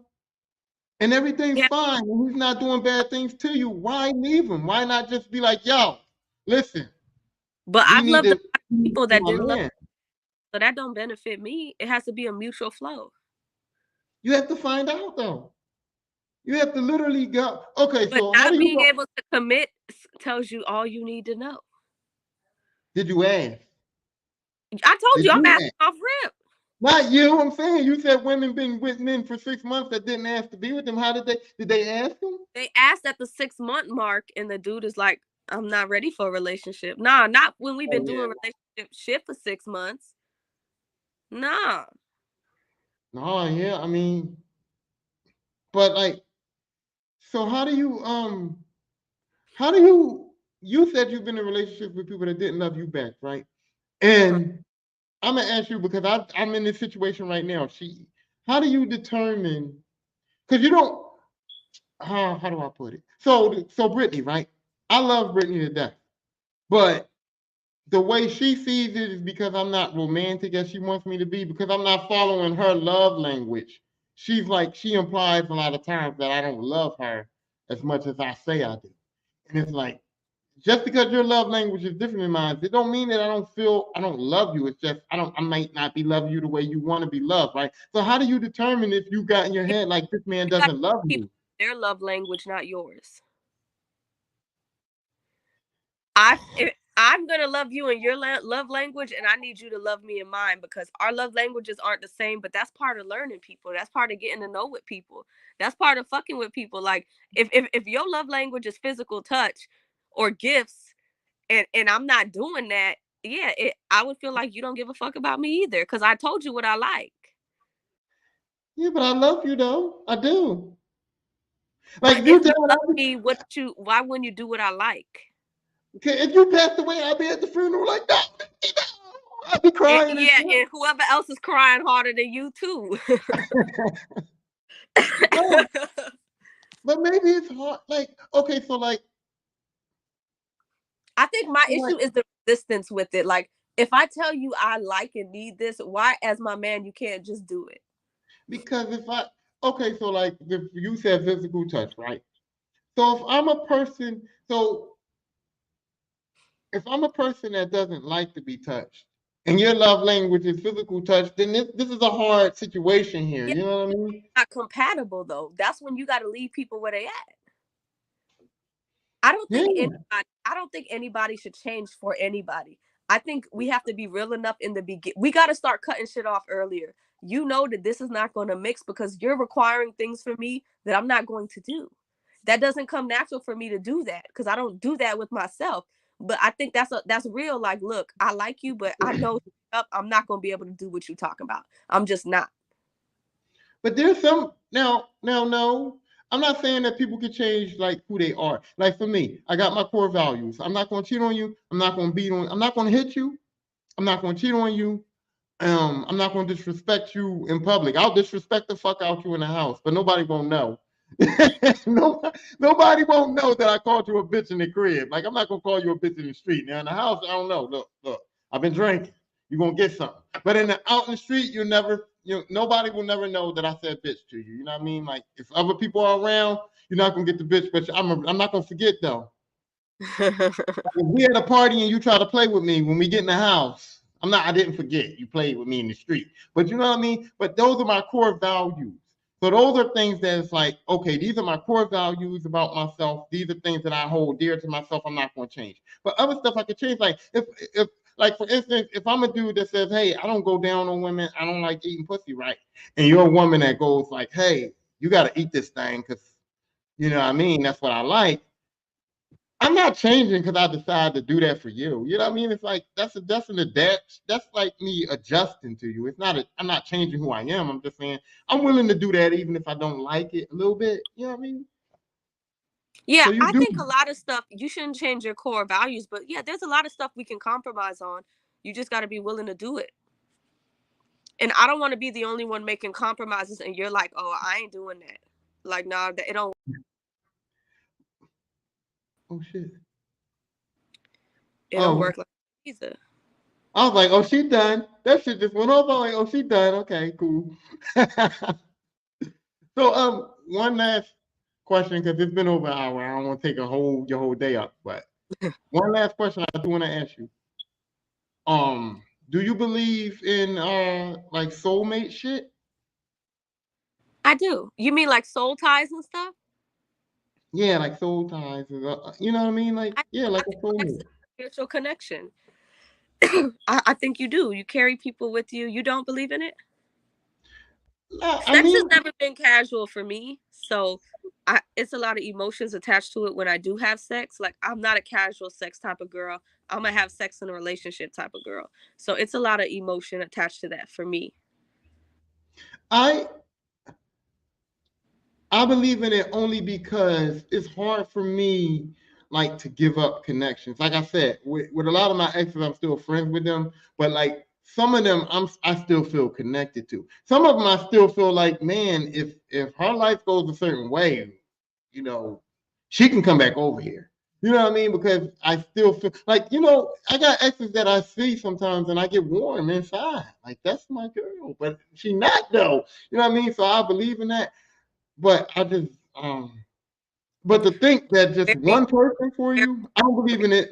and everything's Yeah, fine and he's not doing bad things to you, why leave him? Why not just be like, yo, listen, but we I've need loved a to lot of be people that my didn't love, man. so that don't benefit me. It has to be a mutual flow. You have to find out though. You have to literally go. Okay, But so how do not you being go? able to commit tells you all you need to know. Did you ask? I told Did you I'm you asking ask? off rip. Not you. I'm saying you said women been with men for 6 months that didn't ask to be with them. How did they ask them? They asked at the 6 month mark, and the dude is like, I'm not ready for a relationship. Nah, not when we've Oh been yeah. doing relationship shit for 6 months. Nah. No, yeah. I mean, but like, so how do you said you've been in relationships with people that didn't love you back, right? Uh-huh. And I'm gonna ask you because I'm in this situation right now. How do you determine? Because you don't. How do I put it? So Brittany, right? I love Brittany to death, but the way she sees it is because I'm not romantic as she wants me to be, because I'm not following her love language. She's like, she implies a lot of times that I don't love her as much as I say I do. And it's like, just because your love language is different than mine, it don't mean that I don't love you. It's just I might not be loving you the way you want to be loved, right? So how do you determine if you got in your Yeah, head like this man you got doesn't love people you? their love language, not yours. I'm gonna love you in your love language, and I need you to love me in mine because our love languages aren't the same. But that's part of learning people. That's part of getting to know with people. That's part of fucking with people. Like if your love language is physical touch or gifts, and I'm not doing that, yeah, I would feel like you don't give a fuck about me either because I told you what I like. Yeah, but I love you though. I do. Like But if if you you tell love me, why wouldn't you do what I like? if you passed away, I'd be at the funeral like that. I'd be And, crying and yeah, shit. and whoever else is crying harder than you too. No, but maybe it's hard. Like, okay, so I think my like issue is the resistance with it. Like, if I tell you I like and need this, why, as my man, you can't just do it? because if I okay, so like if you said physical touch, right? So if I'm a person that doesn't like to be touched, and your love language is physical touch, then this is a hard situation here. Yeah, You know what I mean? not compatible though. That's when you got to leave people where they at. I don't think anybody should change for anybody. I think we have to be real enough in the begin. We got to start cutting shit off earlier. You know that this is not going to mix because you're requiring things for me that I'm not going to do. That doesn't come natural for me to do that because I don't do that with myself. But I think that's real. Like, look, I like you, but I know I'm not going to be able to do what you're talking about. I'm just not. But there's some now. No, I'm not saying that people can change like who they are. Like for me, I got my core values. I'm not going to cheat on you. I'm not going to beat on. I'm not going to hit you. I'm not going to cheat on you. I'm not going to disrespect you in public. I'll disrespect the fuck out you in the house, but nobody won't know. Nobody won't know that I called you a bitch in the crib. Like I'm not gonna call you a bitch in the street. Now in the house, I don't know. Look. I've been drinking. You're gonna get something. But out in the street, nobody will never know that I said bitch to you. You know what I mean? Like if other people are around, you're not gonna get the bitch. But I'm not gonna forget though. If we at a party and you try to play with me when we get in the house, I didn't forget you played with me in the street. But you know what I mean? But those are my core values. So those are things that it's like, okay, these are my core values about myself. These are things that I hold dear to myself. I'm not going to change. But other stuff I could change. Like if like for instance, if I'm a dude that says, hey, I don't go down on women, I don't like eating pussy, right? And you're a woman that goes like, hey, you got to eat this thing because you know what I mean? That's what I like. I'm not changing because I decided to do that for you. You know what I mean? It's like that's an adapt. That's like me adjusting to you. I'm not changing who I am. I'm just saying I'm willing to do that even if I don't like it a little bit. You know what I mean? Yeah, So you I do. think a lot of stuff you shouldn't change your core values, but yeah, there's a lot of stuff we can compromise on. You just got to be willing to do it. And I don't want to be the only one making compromises and you're like, "Oh, I ain't doing that." Like, nah, it don't. Oh shit. It don't Oh, work like visa. I was like, oh, she done. That shit just went off. I was like, oh, she done. Okay, cool. So, one last question because it's been over an hour. I don't want to take your whole day up, but one last question I do want to ask you. Do you believe in like soulmate shit? I do. You mean like soul ties and stuff? Yeah, like soul ties. You know what I mean? Like, I, yeah, like I a think sex is soulmate. a spiritual connection. I think you do. You carry people with you. You don't believe in it? I Sex has mean, never been casual for me. So it's a lot of emotions attached to it when I do have sex. Like, I'm not a casual sex type of girl. I'm going to have sex in a relationship type of girl. So it's a lot of emotion attached to that for me. I I believe in it only because it's hard for me like to give up connections. Like I said, with a lot of my exes, I'm still friends with them, but like some of them I still feel connected to. Some of them I still feel like, man, if her life goes a certain way, you know, she can come back over here. You know what I mean? Because I still feel like, I got exes that I see sometimes and I get warm inside. Like that's my girl, but she not though. You know what I mean? So I believe in that. But I just but to think that just Very, one person for very, you, I don't believe in it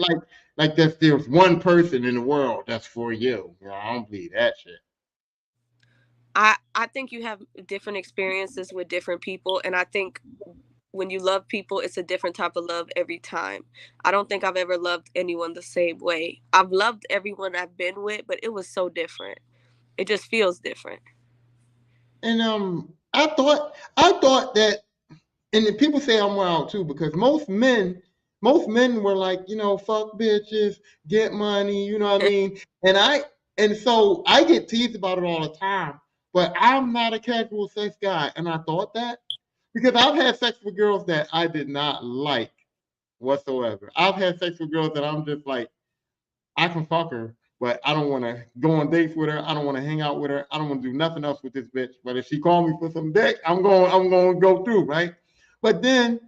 like that there's one person in the world that's for you. I don't believe that shit. I think you have different experiences with different people. And I think when you love people, it's a different type of love every time. I don't think I've ever loved anyone the same way. I've loved everyone I've been with, but it was so different. It just feels different. And I thought that, and then people say I'm wild too because most men were like, fuck bitches, get money, you know what I mean? And so I get teased about it all the time, but I'm not a casual sex guy, and I thought that because I've had sex with girls that I did not like whatsoever. I've had sex with girls that I'm just like, I can fuck her, but I don't want to go on dates with her. I don't want to hang out with her. I don't want to do nothing else with this bitch. But if she call me for some dick, I'm going to go through, right? But then,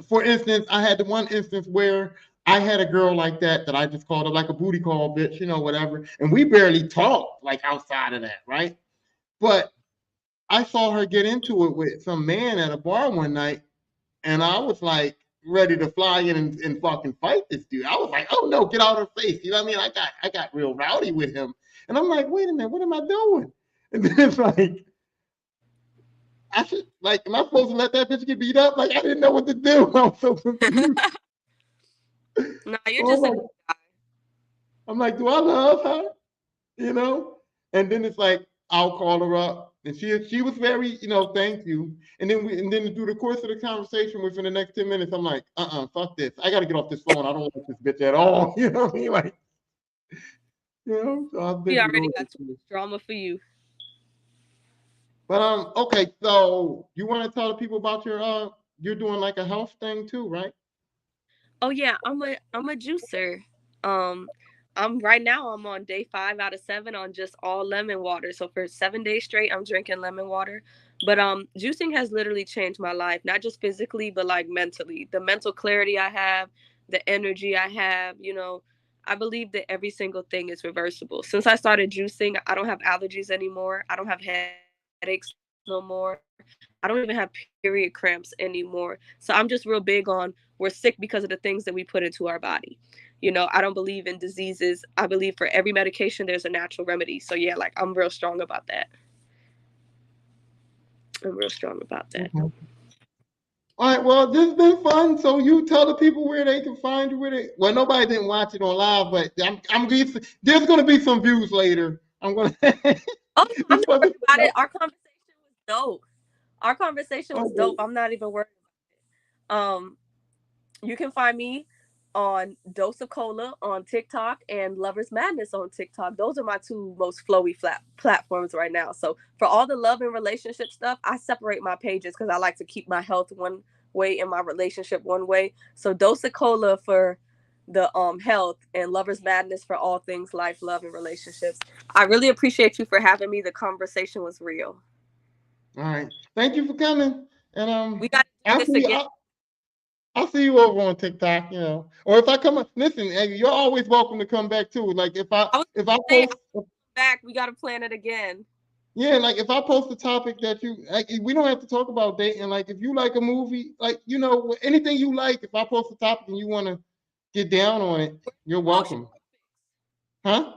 for instance, I had the one instance where I had a girl like that I just called her like a booty call bitch, whatever. And we barely talked like outside of that, right? But I saw her get into it with some man at a bar one night, and I was like ready to fly in and fucking fight this dude. I was like, oh no, get out of her face. You know what I mean? I got real rowdy with him. And I'm like, wait a minute, what am I doing? And then it's like, I should like, am I supposed to let that bitch get beat up? Like I didn't know what to do. I was so confused. No, you're So just a good guy. I'm like, do I love her? You know? And then it's like, I'll call her up. And she was very, thank you. And then through the course of the conversation within the next 10 minutes, I'm like, fuck this. I gotta get off this phone. I don't want this bitch at all. You know what I mean? Like, so I've She been already going got too through. much drama for you. But okay, so you want to tell the people about you're doing like a health thing too, right? Oh yeah, I'm a juicer. Um, I'm right now. I'm on day 5 out of 7 on just all lemon water. So for 7 days straight, I'm drinking lemon water. But juicing has literally changed my life, not just physically, but like mentally. The mental clarity I have, the energy I have. I believe that every single thing is reversible. Since I started juicing, I don't have allergies anymore. I don't have headaches no more. I don't even have period cramps anymore. So I'm just real big on we're sick because of the things that we put into our body. I don't believe in diseases. I believe for every medication there's a natural remedy. So yeah, like I'm real strong about that. I'm real strong about that. Okay. All right, well, this has been fun. So you tell the people where they can find you. Well, nobody didn't watch it on live, but there's going to be some views later. I'm going to. Oh no, I'm This not was worried about it. Our conversation was dope. Our conversation was okay. dope. I'm not even worried. You can find me on Dose of Cola on TikTok and Lovers Madness on TikTok. Those are my two most flowy platforms right now. So for all the love and relationship stuff, I separate my pages because I like to keep my health one way and my relationship one way. So Dose of Cola for the health and Lovers Madness for all things life, love, and relationships. I really appreciate you for having me. The conversation was real. All right. Thank you for coming. And We got to do I'll this see you. again. I'll see you over on TikTok, you know. Or if I come up, listen, and you're always welcome to come back too. Like I was if I say post back, we gotta plan it again. yeah, like if I post a topic that you like, we don't have to talk about dating. Like if you like a movie, like you know, anything you like, if I post a topic and you want to get down on it, you're Post your- welcome. Huh?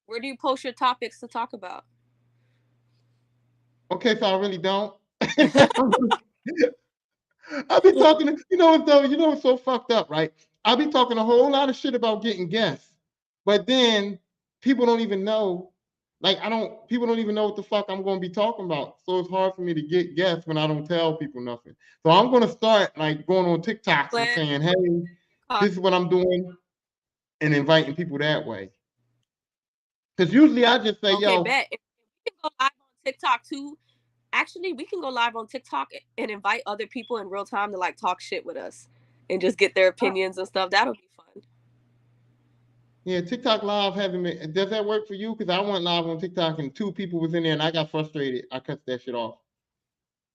Where do you post your topics to talk about? Okay, so I really don't. I've been talking to, you know what though, you know what's so fucked up, right? I'll be talking a whole lot of shit about getting guests, but then people don't even know, like people don't even know what the fuck I'm gonna be talking about. So it's hard for me to get guests when I don't tell people nothing. So I'm gonna start like going on TikToks and Plan. saying, hey, this is what I'm doing, and inviting people that way. Because usually I just say, Okay, yo, bet. If we can go live on TikTok too. Actually, we can go live on TikTok and invite other people in real time to like talk shit with us and just get their opinions and stuff. That'll be fun. yeah, TikTok live having me. Does that work for you? Because I went live on TikTok and two people was in there and I got frustrated. I cut that shit off.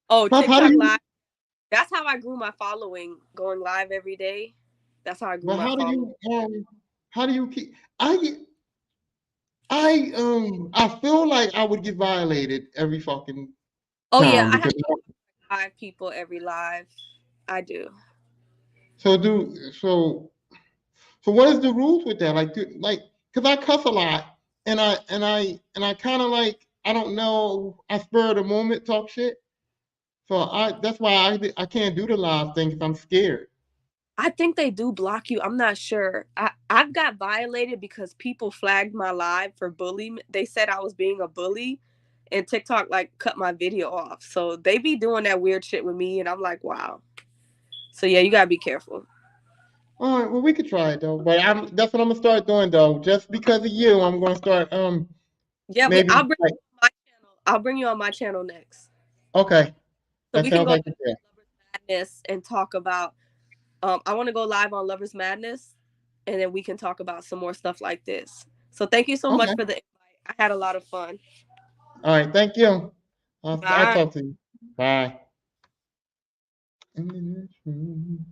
Oh, Puff, how do TikTok you? live. That's how I grew my following, going live every day. That's how I grew But my how do following. you? How do you keep? I feel like I would get violated every fucking Oh yeah, time I have because 5 people every live. I do. so do so what is the rules with that? Like because I cuss a lot and I kind of like I don't know I spur of the moment talk shit. So I that's why I can't do the live thing because I'm scared. I think they do block you. I'm not sure. I've got violated because people flagged my live for bullying. They said I was being a bully, and TikTok like cut my video off. So they be doing that weird shit with me, and I'm like, wow. So yeah, you gotta be careful. All right, well we could try it though, but that's what I'm gonna start doing though. Just because of you, I'm gonna start Yeah, maybe like I'll bring you on my channel next, okay, so that we can sounds go like live a plan. on Lovers Madness and talk about. I want to go live on Lovers Madness, and then we can talk about some more stuff like this. So thank you so much Okay, for the invite. I had a lot of fun. all right, thank you. I'll Bye. talk to you. Bye. In the next room.